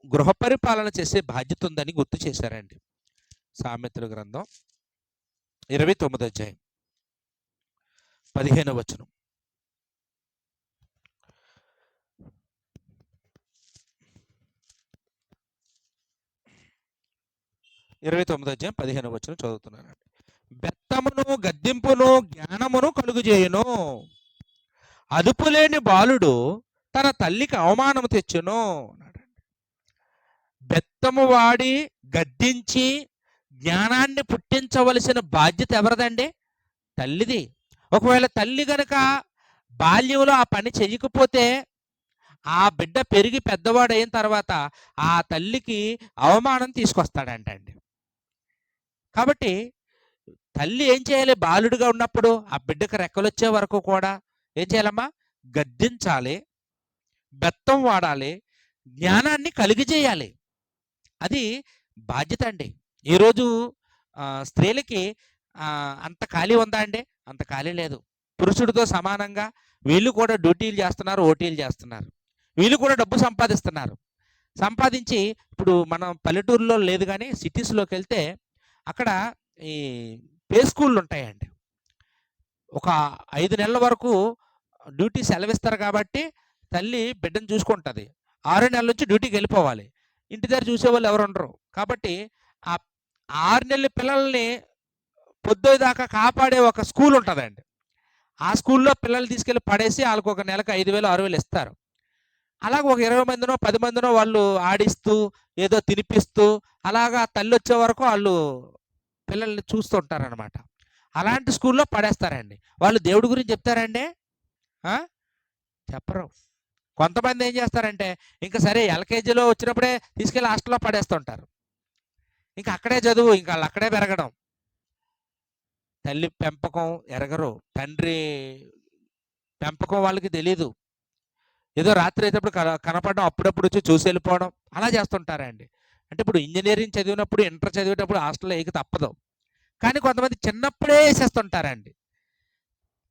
A: గృహ పరిపాలన చేసే బాధ్యత ఉందని గుర్తు చేశారండి. సామెతల గ్రంథం 29వ అధ్యాయం 15వ వచనం. 29వ అధ్యాయం 15వ వచనం చదువుతున్నానండి. బెత్తమును గద్దింపును జ్ఞానమును కలుగుజేయును, అదుపులేని బాలుడు తన తల్లికి అవమానము తెచ్చును. బెత్తము వాడి గద్దించి జ్ఞానాన్ని పుట్టించవలసిన బాధ్యత ఎవరిదండి? తల్లిది. ఒకవేళ తల్లి గనక బాల్యంలో ఆ పని చేయకపోతే ఆ బిడ్డ పెరిగి పెద్దవాడు అయిన తర్వాత ఆ తల్లికి అవమానం తీసుకొస్తాడంటండి. కాబట్టి తల్లి ఏం చేయాలి? బాలుడిగా ఉన్నప్పుడు ఆ బిడ్డకు రెక్కలు వచ్చే వరకు కూడా ఏం చేయాలమ్మా? గద్దించాలి, బెత్తం వాడాలి, జ్ఞానాన్ని కలిగజేయాలి. అది బాధ్యత అండి. ఈరోజు స్త్రీలకి అంత ఖాళీ ఉందా అండి? అంత ఖాళీ లేదు. పురుషుడితో సమానంగా వీళ్ళు కూడా డ్యూటీలు చేస్తున్నారు, ఓటీలు చేస్తున్నారు. వీళ్ళు కూడా డబ్బు సంపాదిస్తున్నారు. సంపాదించి ఇప్పుడు మనం పల్లెటూరులో లేదు గానీ సిటీస్‌లోకి వెళ్తే అక్కడ ఈ ప్లే స్కూల్‌లు ఉంటాయండి. ఒక 5 నెలల వరకు డ్యూటీ సెలవిస్తారు కాబట్టి తల్లి బిడ్డను చూసుకుంటది. 6 నెలల నుంచి డ్యూటీకెళ్ళిపోవాలి. ఇంటి దగ్గర చూసేవాళ్ళు ఎవరు ఉండరు. కాబట్టి ఆ 6 నెలల పిల్లల్ని పొద్దుదాకా కాపాడే ఒక స్కూల్ ఉంటదండి. ఆ స్కూల్‌లో పిల్లల్ని తీసుకెళ్ళి పడేసి ఆళ్ళకొక నెలకు 5,000, 6,000 ఇస్తారు. అలాగ ఒక 20 మందినో, 10 మందినో వాళ్ళు ఆడిస్తూ, ఏదో తినిపిస్తూ, అలాగా తల్లొచ్చే వరకు ఆళ్ళు పిల్లల్ని చూస్తూ ఉంటారనమాట. అలాంటి స్కూల్‌లో పడేస్తారండి. వాళ్ళు దేవుడి గురించి చెప్తారండి? ఆ! చెప్పరు. కొంతమంది ఏం చేస్తారంటే, ఇంక సరే ఎల్‌కేజీలో వచ్చినప్పుడే తీసుకెళ్ళి హాస్టల్‌లో పడేస్తుంటారు. ఇంక అక్కడే చదువు, ఇంక ఆళ్ళక్కడే పెరగడం. తల్లి పెంపకం ఎరగరు. తండ్రి పెంపకం వాళ్ళకి తెలీదు. ఏదో రాత్రి అయ్యేటప్పుడు కనపడడం, అప్పుడప్పుడు వచ్చి చూసి వెళ్ళిపోవడం, అలా చేస్తుంటారండి. అంటే ఇప్పుడు ఇంజినీరింగ్ చదివినప్పుడు, ఇంటర్ చదివేటప్పుడు హాస్టల్‌లో ఏయక తప్పదు. కానీ కొంతమంది చిన్నప్పుడే ఏసేస్తుంటారండి.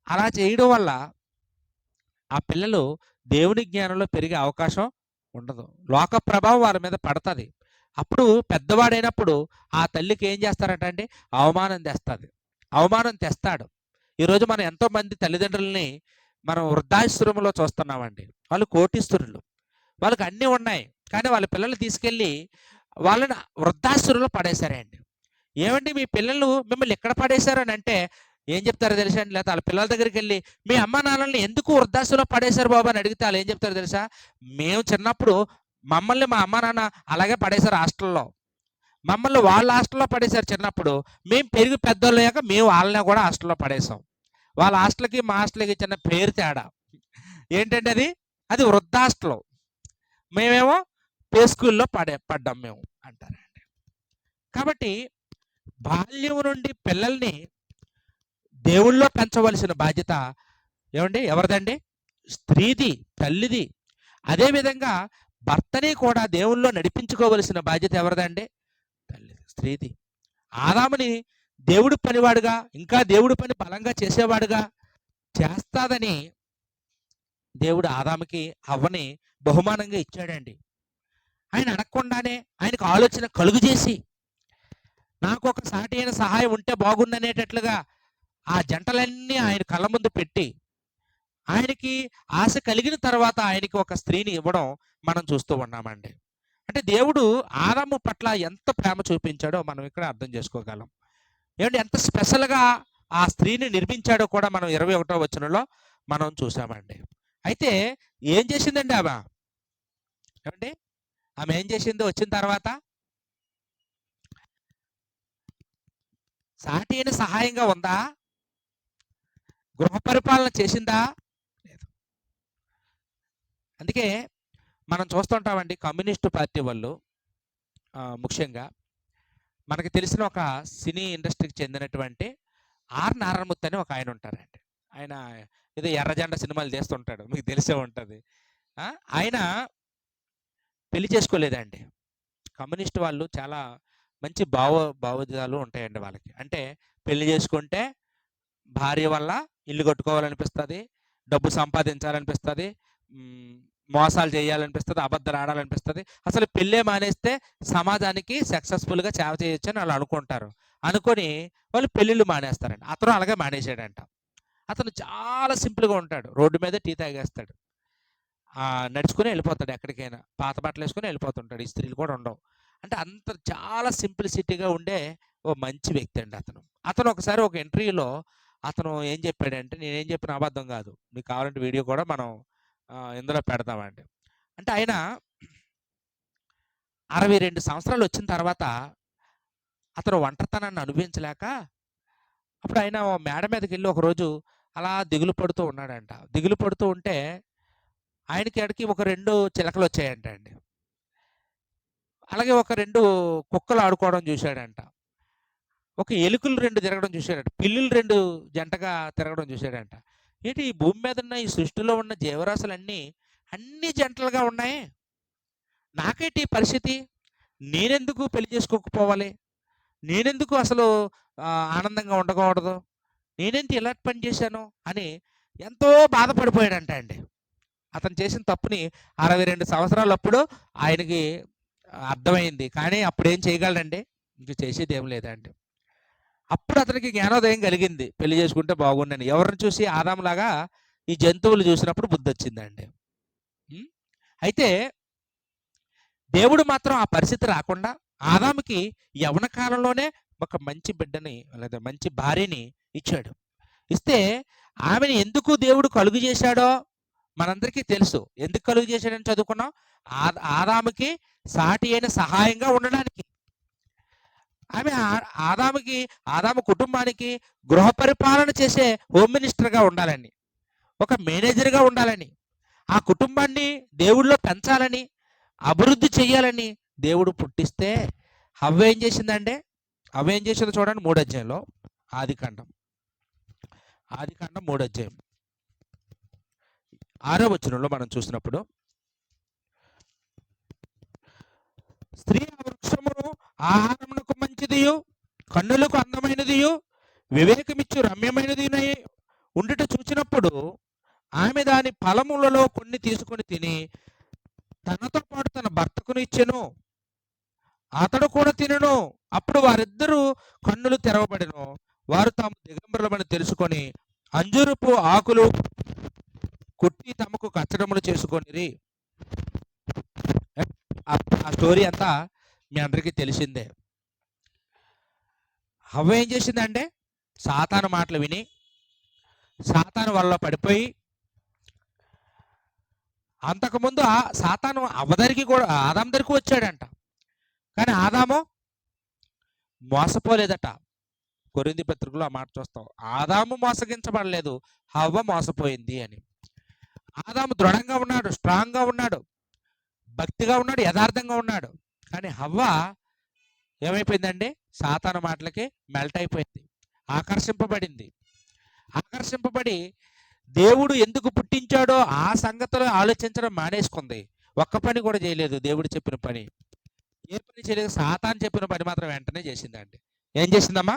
A: అలా చేయడం వల్ల ఆ పిల్లలు దేవుని జ్ఞానంలో పెరిగే అవకాశం ఉండదు. లోక ప్రభావం వాళ్ళ మీద పడతది. అప్పుడు పెద్దవాడైనప్పుడు ఆ తల్లికి ఏం చేస్తారట అండి? అవమానం తెస్తది. అవమానం తెస్తాడు. ఈరోజు మనం ఎంతోమంది తల్లిదండ్రులని మనం వృద్ధాశ్రమంలో చూస్తున్నామండి. వాళ్ళు కోటీశ్వరులు. వాళ్ళకి అన్నీ ఉన్నాయి. కానీ వాళ్ళ పిల్లల్ని తీసుకెళ్ళి వాళ్ళని వృద్ధాశ్రమంలో పడేశారండి. ఏవండి మీ పిల్లలు మిమ్మల్ని ఎక్కడ పడేశారు అని అంటే ఏం చెప్తారో తెలుసా అండి? లేకపోతే వాళ్ళ పిల్లల దగ్గరికెళ్ళి మీ అమ్మా నాన్నల్ని ఎందుకు వృద్ధాశ్రమంలో పడేశారు బాబు అని అడిగితే ఆళ్ళు ఏం చెప్తారో తెలుసా? మేము చిన్నప్పుడు మమ్మల్ని మా అమ్మా నాన్న అలాగే పడేశారు హాస్టల్‌లో. మమ్మల్ని వాళ్ళ హాస్టల్‌లో పడేశారు చిన్నప్పుడు. మేము పెరిగి పెద్దోళ్ళయ్యాక మేము వాళ్ళని కూడా హాస్టల్‌లో పడేసాం. వాళ్ళ హాస్టల్‌కి, మా హాస్టల్‌కి చిన్న పేరు తేడా. ఏంటంటే అది? అది వృద్ధాశ్రమం. మేమేమో ప్లే స్కూల్‌లో పడ్డాం మేము అంటారండి. కాబట్టి బాల్యం నుండి పిల్లల్ని దేవుళ్ళో పెంచవలసిన బాధ్యత ఏవండి ఎవరిదండి? స్త్రీది, తల్లిది. అదే విధంగా భర్తని కూడా దేవుళ్ళో నడిపించుకోవలసిన బాధ్యత ఎవరిదండి? తల్లిది, స్త్రీది. ఆదాముని దేవుడు పనివాడుగా, ఇంకా దేవుడి పని బలంగా చేసేవాడుగా చేస్తాదని దేవుడు ఆదాముకి, హవ్వని బహుమానంగా ఇచ్చాడండి. ఆయన అడగకుండానే ఆయనకు ఆలోచన కలుగజేసి, నాకొక సాటి అయిన సహాయం ఉంటే బాగుండనేటట్లుగా ఆ జంటలన్నీ ఆయన కళ్ళ ముందు పెట్టి, ఆయనకి ఆశ కలిగిన తర్వాత ఆయనకి ఒక స్త్రీని ఇవ్వడం మనం చూస్తూ ఉన్నామండి. అంటే దేవుడు ఆదాము పట్ల ఎంత ప్రేమ చూపించాడో మనం ఇక్కడ అర్థం చేసుకోగలం. ఏమంటే ఎంత స్పెషల్‌గా ఆ స్త్రీని నిర్మించాడో కూడా మనం 21వ వచనంలో మనం చూసామండి. అయితే ఏం చేసిందండి ఆమె? ఏవండి? ఆమె ఏం చేసింది వచ్చిన తర్వాత? సాటి అయిన సహాయంగా ఉందా? గృహ పరిపాలన చేసిందా? లేదు. అందుకే మనం చూస్తుంటామండి కమ్యూనిస్టు పార్టీ వాళ్ళు ముఖ్యంగా మనకు తెలిసిన ఒక సినీ ఇండస్ట్రీకి చెందినటువంటి ఆర్ నారాయణమూర్తి అని ఒక ఆయన ఉంటారండి. ఆయన ఏదో ఎర్రజెండ సినిమాలు తీస్తుంటాడు. మీకు తెలిసే ఉంటది. ఆ! ఆయన పెళ్లి చేసుకోలేదండి. కమ్యూనిస్ట్ వాళ్ళు చాలా మంచి భావోద్వేగాలు ఉంటాయండి వాళ్ళకి. అంటే పెళ్లి చేసుకుంటే భార్య వల్ల ఇల్లు కట్టుకోవాలనిపిస్తది. డబ్బు సంపాదించాలనిపిస్తది. హ్మ్. మోసాలు చేయాలనిపిస్తది. అబద్ధాలు ఆడాలనిపిస్తది. అసలు పెళ్ళే మానేస్తే సమాజానికి సక్సెస్‌ఫుల్‌గా సేవ చేయొచ్చని ఆళ్ళు అనుకుంటారు. అనుకోని వాళ్ళు పెళ్ళిళ్ళు మానేస్తారండి. అతను అలాగే మానేసాడంట. అతను చాలా సింపుల్‌గా ఉంటాడు. రోడ్డు మీద టీ తాగేస్తాడు. నడుచుకొని వెళ్ళిపోతాడు ఎక్కడికైనా. పాత బట్టలేసుకొని వెళ్ళిపోతుంటాడు. ఇస్త్రీలు కూడా ఉండవు. అంటే అంత చాలా సింప్లిసిటీగా ఉండే ఓ మంచి వ్యక్తి అండి అతను. అతను ఒకసారి ఒక ఇంటర్వ్యూలో అతను ఏం చెప్పాడంటే నేనేం చెప్పిన అబద్ధం కాదు. మీకు కావాలంటే వీడియో కూడా మనం ఇందులో పెడదామండి. అంటే ఆయన 62 సంవత్సరాలు వచ్చిన తర్వాత అతను ఒంటరితనాన్ని అనుభవించలేక అప్పుడు ఆయన మేడ మీదకెళ్ళి ఒకరోజు అలా దిగులు పడుతూ ఉన్నాడంట. దిగులు పడుతూ ఉంటే ఆయనకి ఆడికి ఒక 2 చిలకలొచ్చాయంట అండి. అలాగే ఒక 2 కుక్కలు ఆడుకోవడం చూశాడంట. ఒక ఎలుకలు 2 తిరగడం చూశాడంట. పిల్లులు 2 జంటగా తిరగడం చూశాడంట. ఏంటి ఈ భూమి మీద ఉన్న ఈ సృష్టిలో ఉన్న జీవరాశులన్నీ అన్నీ జంటలుగా ఉన్నాయి. నాకేంటి ఈ పరిస్థితి? నేనెందుకు పెళ్లి చేసుకోకపోవాలి? నేనెందుకు అసలు ఆనందంగా ఉండకూడదు? నేనేంటి ఇలాంటి పని చేశాను? అని ఎంతో బాధపడిపోయాడంట అండి. అతను చేసిన తప్పుని 62 సంవత్సరాలప్పుడు ఆయనకి అర్థమైంది. కానీ అప్పుడేం చేయగలడండి? ఇంక చేసేదేం లేదండి. అప్పుడు అతనికి జ్ఞానోదయం కలిగింది. పెళ్లి చేసుకుంటే బాగుండని. ఎవరిని చూసి? ఆదాములాగా ఈ జంతువులు చూసినప్పుడు బుద్ధొచ్చిందండి. హ్మ్. అయితే దేవుడు మాత్రం ఆ పరిస్థితి రాకుండా ఆదాముకి యవ్వన కాలంలోనే ఒక మంచి బిడ్డని లేదా మంచి భార్యని ఇచ్చాడు. ఇస్తే ఆమెను ఎందుకు దేవుడు కలుగు చేశాడో మనందరికీ తెలుసు. ఎందుకు కలుగు చేశాడని చదువుకున్నాం. ఆదాముకి సాటి అయిన సహాయంగా ఉండడానికి. ఆమె ఆదాము కుటుంబానికి గృహ పరిపాలన చేసే హోమ్ మినిస్టర్గా ఉండాలని, ఒక మేనేజర్గా ఉండాలని, ఆ కుటుంబాన్ని దేవుడిలో పెంచాలని, అభివృద్ధి చెయ్యాలని దేవుడు పుట్టిస్తే హవ్వ ఏం చేసిందంటే, హవ్వ ఏం చేసిందో చూడండి 3 అధ్యాయంలో. ఆదికాండం 3 అధ్యాయం 6వ వచనంలో మనం చూసినప్పుడు, స్త్రీ ఆ వృక్షమును ఆహారమునకు మంచిదియు కన్నులకు అందమైనదియు వివేకమిచ్చు రమ్యమైనది ఉండుట చూచినప్పుడు ఆమె దాని ఫలములలో కొన్ని తీసుకొని తిని తనతో పాటు తన భర్తకును ఇచ్చెను. అతడు కూడా తినెను. అప్పుడు వారిద్దరూ కన్నులు తెరవబడెను. వారు తాము దిగంబరులమని తెలుసుకొని అంజూరపు ఆకులు కుట్టి తమకు కచ్చడములు చేసుకొనిరి. ఆ స్టోరీ అంతా మీ అందరికీ తెలిసిందే. హవ్వ ఏం చేసిందంటే సాతాను మాటలు విని సాతాను వల్ల పడిపోయి, అంతకుముందు సాతాను అవ్వదరికి కూడా ఆదాము దగ్గరికి వచ్చాడంట. కానీ ఆదాము మోసపోలేదట. కొరింథీ పత్రికలో ఆ మాట చూస్తాం. ఆదాము మోసగించబడలేదు, హవ్వ మోసపోయింది అని. ఆదాము దృఢంగా ఉన్నాడు, స్ట్రాంగ్గా ఉన్నాడు, భక్తిగా ఉన్నాడు, యథార్థంగా ఉన్నాడు. కానీ హవ్వ ఏమైపోయిందండి? సాతాను మాటలకి మెల్ట్ అయిపోయింది, ఆకర్షింపబడి దేవుడు ఎందుకు పుట్టించాడో ఆ సంగతిలో ఆలోచించడం మానేసుకుంది. ఒక్క పని కూడా చేయలేదు. దేవుడు చెప్పిన పని ఏ పని చేయలేదు. సాతాను చెప్పిన పని మాత్రం వెంటనే చేసిందండి. ఏం చేసిందమ్మా?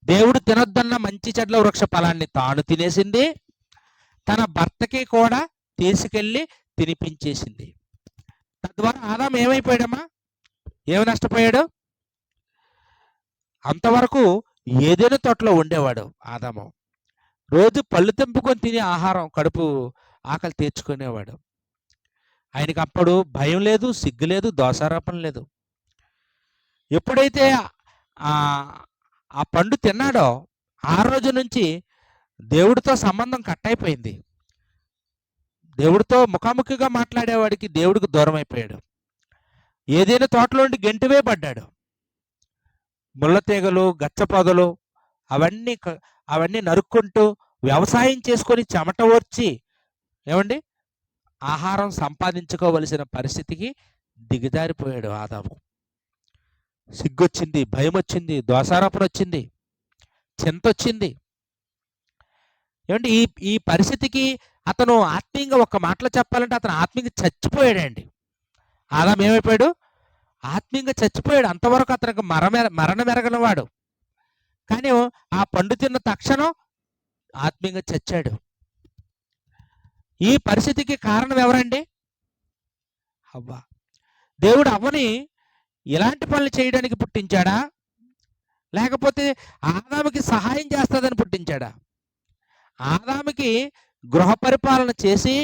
A: దేవుడు తినొద్దన్న మంచి చెడ్ల వృక్ష ఫలాన్ని తాను తినేసింది, తన భర్తకి కూడా తీసుకెళ్ళి తినిపించేసింది. తద్వారా ఆదాము ఏమైపోయాడమ్మా? ఏమి నష్టపోయాడు? అంతవరకు ఏదైనా తోటలో ఉండేవాడు ఆదాము. రోజు పళ్ళు తెంపుకొని తిని ఆహారం కడుపు ఆకలి తీర్చుకునేవాడు. ఆయనకి అప్పుడు భయం లేదు, సిగ్గు లేదు, దోషారోపణ లేదు. ఎప్పుడైతే ఆ పండు తిన్నాడో ఆ రోజు నుంచి దేవుడితో సంబంధం కట్ అయిపోయింది. దేవుడితో ముఖాముఖిగా మాట్లాడేవాడికి దేవుడికి దూరం అయిపోయాడు. ఏదైనా తోటలోండి గెంటివే పడ్డాడు. ముళ్ళతీగలు, గచ్చపొదలు అవన్నీ నరుక్కుంటూ వ్యవసాయం చేసుకొని చెమట ఓర్చి ఏమండి ఆహారం సంపాదించుకోవలసిన పరిస్థితికి దిగజారిపోయాడు ఆదాము. సిగ్గొచ్చింది, భయం వచ్చింది, దోషారోపణ వచ్చింది, చింత వచ్చింది. ఏమండి ఈ పరిస్థితికి అతను ఆత్మీయంగా ఒక మాటలో చెప్పాలంటే అతను ఆత్మీయంగా చచ్చిపోయాడండి. ఆదాము ఏమైపోయాడు? ఆత్మీయంగా చచ్చిపోయాడు. అంతవరకు అతనికి మరణ మెరగనవాడు. కానీ ఆ పండు తిన్న తక్షణం ఆత్మీయంగా చచ్చాడు. ఈ పరిస్థితికి కారణం ఎవరండి? హవ్వ. దేవుడు అవ్వని ఇలాంటి పనులు చేయడానికి పుట్టించాడా, లేకపోతే ఆదాముకి సహాయం చేస్తుందని పుట్టించాడా? ఆదాముకి గృహ పరిపాలన చేసి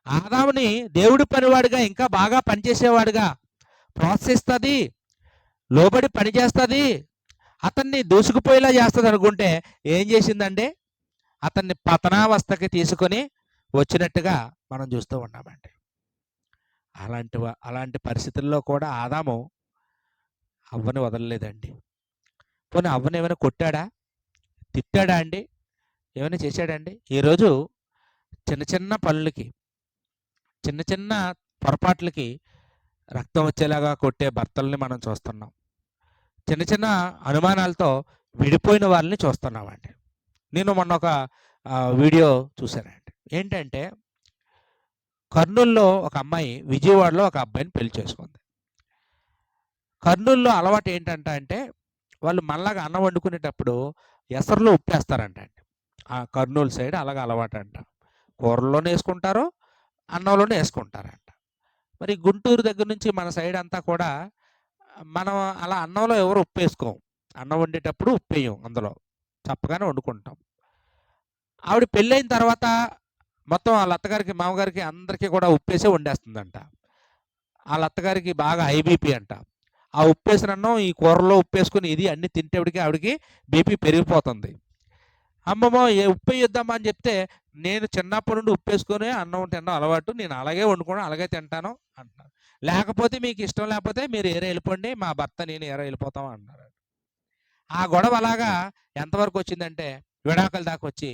A: ఆదాముని దేవుడి పనివాడిగా ఇంకా బాగా పనిచేసేవాడుగా ప్రోత్సహిస్తుంది, లోబడి పనిచేస్తుంది, అతన్ని దూసుకుపోయేలా చేస్తుంది అనుకుంటే ఏం చేసిందండి? అతన్ని పతనావస్థకి తీసుకొని వచ్చినట్టుగా మనం చూస్తూ ఉన్నామండి. అలాంటి పరిస్థితుల్లో కూడా ఆదాము అవ్వని వదలలేదండి. పోనీ అవ్వని ఏమైనా కొట్టాడా, తిట్టాడా అండి? ఏమైనా చేశాడండి? ఈరోజు చిన్న చిన్న పనులకి, చిన్న చిన్న పొరపాట్లకి రక్తం వచ్చేలాగా కొట్టే భర్తల్ని మనం చూస్తున్నాం. చిన్న చిన్న అనుమానాలతో విడిపోయిన వాళ్ళని చూస్తున్నామండి. నేను మొన్న ఒక వీడియో చూశానండి. ఏంటంటే కర్నూలులో ఒక అమ్మాయి విజయవాడలో ఒక అబ్బాయిని పెళ్లి చేసుకుంది. కర్నూలులో అలవాటు ఏంటంటే వాళ్ళు మళ్ళాగా అన్నం వండుకునేటప్పుడు ఎసరులో ఉప్పేస్తారంట అండి. కర్నూలు సైడ్ అలాగ అలవాటంట. కూరల్లోనే యేసుకుంటారు, అన్నంలోనే యేసుకుంటారంట. మరి గుంటూరు దగ్గర నుంచి మన సైడ్ అంతా కూడా మనం అలా అన్నంలో ఎవరు ఉప్పేసుకోం. అన్నం వండేటప్పుడు ఉప్పేయం అందులో. చప్పగానే వండుకుంటాం. ఆవిడ పెళ్ళైన తర్వాత మొత్తం ఆళ్ళ అత్తగారికి, మామగారికి అందరికీ కూడా ఉప్పేసే వండేస్తుందంట. ఆళ్ళ అత్తగారికి బాగా హై బీపీ అంట. ఆ ఉప్పేసిన అన్నం ఈ కూరల్లో ఉప్పేసుకొని ఇది అన్నీ తింటేప్పటికి ఆవిడకి బీపీ పెరిగిపోతుంది. అమ్మమ్మో! ఉప్పేయొద్దమ్మా అని చెప్తే, నేను చిన్నప్పటి నుండి ఉప్పేసుకొనే అన్నం తినడం అలవాటు. నేను అలాగే వండుకొని అలాగే తింటాను అంటున్నారు. లేకపోతే మీకు ఇష్టం లేకపోతే మీరు ఏరే వెళ్ళిపోండి. మా భర్త నేను ఏరే వెళ్ళిపోతాం అన్నారు. ఆ గొడవ అలాగా ఎంతవరకు వచ్చిందంటే విడాకుల దాకా వచ్చి,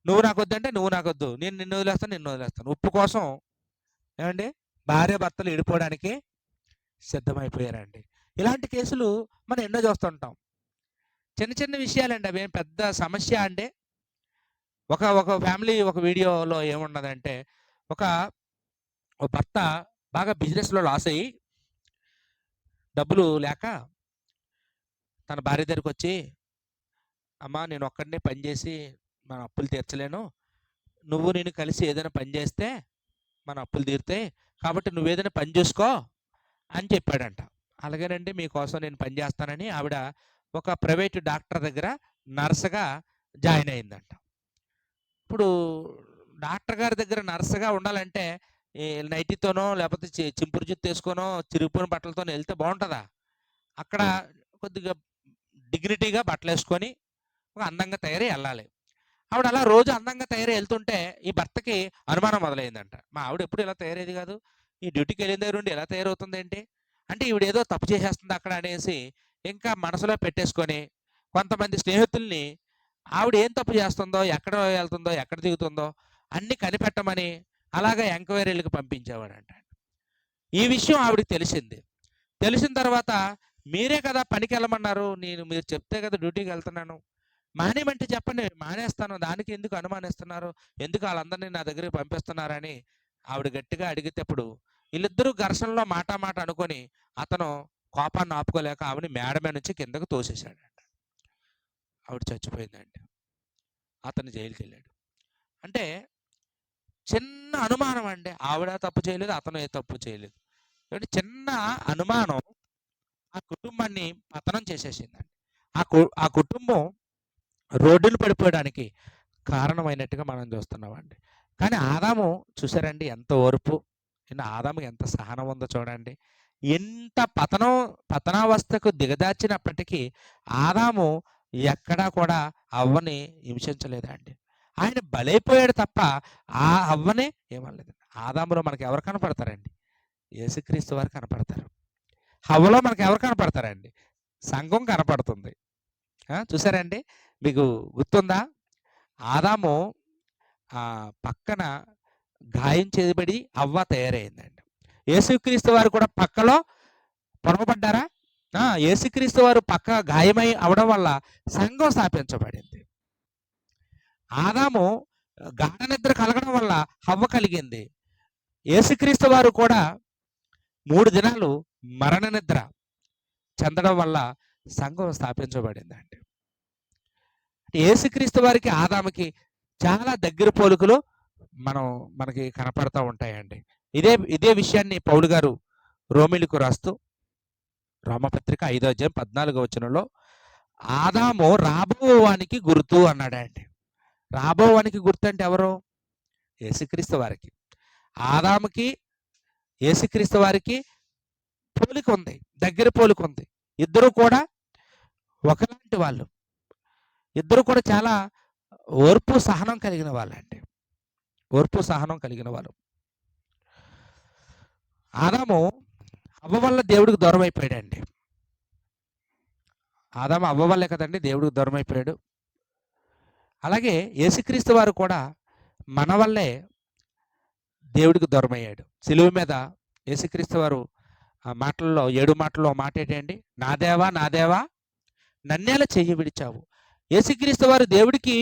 A: నువ్వు నాకొద్దంటే నువ్వు నాకొద్దు. నేను నిన్ను వదిలేస్తాను, నిన్ను వదిలేస్తాను. ఉప్పు కోసం ఏమండి భార్యాభర్తలు విడిపోవడానికి సిద్ధమైపోయారండి. ఇలాంటి కేసులు మనం ఎన్నో చూస్తుంటాం. చిన్న చిన్న విషయాలండి, అవేం పెద్ద సమస్య అండి. ఒక ఫ్యామిలీ ఒక వీడియోలో ఏమున్నదంటే, ఒక ఓ భర్త బాగా బిజినెస్‌లో లాస్ అయ్యి, డబ్బులు లేక తన భార్య దగ్గరికొచ్చి, అమ్మా నేను ఒక్కడినే పని చేసి మన అప్పులు తీర్చలేను. నువ్వు నేను కలిసి ఏదైనా పని చేస్తే మన అప్పులు తీరుతాయి. కాబట్టి నువ్వేదైనా పని చూసుకో అని చెప్పాడంట. అలాగేనండి మీకోసం నేను పని చేస్తానని ఆవిడ ఒక ప్రైవేట్ డాక్టర్ దగ్గర నర్స్‌గా జాయిన్ అయిందంట. ఇప్పుడు డాక్టర్ గారి దగ్గర నర్స్‌గా ఉండాలంటే ఈ నైటీతోనో లేకపోతే చింపురు జుత్తేసుకోనో, చిరిగిపోయిన బట్టలతోనో ఎళ్తే బావుంటదా? అక్కడ కొద్దిగా డిగ్నిటీగా బట్టలేసుకొని ఒక అందంగా తయారై ఎళ్ళాలి. ఆవిడ అలా రోజు అందంగా తయారై ఎళ్తుంటే ఈ భర్తకి అనుమానం మొదలైందంట. మా ఆవిడ ఎప్పుడు ఇలా తయారయ్యేది కాదు. ఈ డ్యూటీకెళ్ళిన దగ్గర నుండి ఇలా తయారవుతుందేంటి? అంటే ఈవిడేదో తప్పు చేసేస్తుంది అక్కడ అనేసి ఇంకా మనసులో పెట్టేసుకొని కొంతమంది స్నేహితుల్ని ఆవిడ ఏం తప్పు చేస్తుందో, ఎక్కడ వెళ్తుందో, ఎక్కడ దిగుతుందో అన్నీ కనిపెట్టమని అలాగా ఎంక్వైరీలకి పంపించేవాడంట. ఈ విషయం ఆవిడకి తెలిసింది. తెలిసిన తర్వాత మీరే కదా పనికెళ్ళమన్నారు. మీరు చెప్తే కదా డ్యూటీకెళ్తున్నాను. మానేయమంటే చెప్పండి మానేస్తాను. దానికి ఎందుకు అనుమానిస్తున్నారు? ఎందుకు ఆళ్ళందరిని నా దగ్గరికి పంపిస్తున్నారని ఆవిడ గట్టిగా అడిగితేప్పుడు వీళ్ళిద్దరూ ఘర్షణలో మాట మాట అనుకొని అతను కోపాన్ని ఆపుకోలేక ఆవిడని మేడ మీద నుంచి కిందకు తోసేసాడంట. ఆవిడ చచ్చిపోయిందండి. అతను జైలుకెళ్ళాడు. అంటే చిన్న అనుమానం అండి. ఆవిడ తప్పు చేయలేదు, అతను ఏ తప్పు చేయలేదు. కాబట్టి చిన్న అనుమానం ఆ కుటుంబాన్ని పతనం చేసేసిందండి. ఆ కుటుంబం రోడ్డున పడిపోవడానికి కారణమైనట్టుగా మనం చూస్తున్నామండి. కానీ ఆదాము చూసారండి ఎంత ఓర్పు. ఆదాముకి ఎంత సహనం ఉందో చూడండి. ఎంత పతనావస్థకు దిగజార్చినప్పటికీ ఆదాము ఎక్కడా కూడా అవ్వని హింసించలేదండి. ఆయన బలైపోయాడు తప్ప ఆ అవ్వని ఏమనలేదు. ఆదాములో మనకు ఎవరు కనపడతారండి? యేసుక్రీస్తు వారు కనపడతారు. హవ్వలో మనకు ఎవరు కనపడతారండి? సంఘం కనపడుతుంది. చూసారండి? మీకు గుర్తుందా? ఆదాము పక్కన గాయం చేయబడి అవ్వ తయారైందండి. యేసుక్రీస్తు వారు కూడా పక్కలో పొడవబడ్డారా? యేసుక్రీస్తు వారు పక్క గాయమై అవడం వల్ల సంఘం స్థాపించబడింది. ఆదాము గాఢ నిద్ర కలగడం వల్ల హవ్వ కలిగింది. యేసుక్రీస్తు వారు కూడా 3 దినాలు మరణ నిద్ర చెందడం వల్ల సంఘం స్థాపించబడిందండి. యేసుక్రీస్తు వారికి ఆదాముకి చాలా దగ్గర పోలికలు మనకి కనపడతా ఉంటాయండి. ఇదే విషయాన్ని పౌలు గారు రోమీయులకు రాస్తూ రోమపత్రిక 5వ అధ్యాయం 14వ వచనంలో ఆదాము రాబోవానికి గుర్తు అన్నాడండి. రాబోవానికి గుర్తు అంటే ఎవరు? యేసుక్రీస్తు వారికి. ఆదాముకి యేసుక్రీస్తు వారికి పోలిక ఉంది, దగ్గర పోలిక ఉంది. ఇద్దరు కూడా ఒకలాంటి వాళ్ళు. ఇద్దరు కూడా చాలా ఓర్పు సహనం కలిగిన వాళ్ళండి. ఓర్పు సహనం కలిగిన వాళ్ళు. ఆదాము అవ్వ వల్ల దేవుడికి దూరం అయిపోయాడండి. ఆదాము అవ్వ వల్లే కదండి దేవుడికి దూరం అయిపోయాడు. అలాగే యేసుక్రీస్తు వారు కూడా మన వల్లే దేవుడికి దూరం అయ్యాడు. సిలువ మీద యేసుక్రీస్తు వారు ఆ మాటల్లో 7 మాటల్లో మాట ఏంటండి? నా దేవా నా దేవా నన్నేలా చెయ్యి విడిచావు. యేసుక్రీస్తు వారు దేవుడికి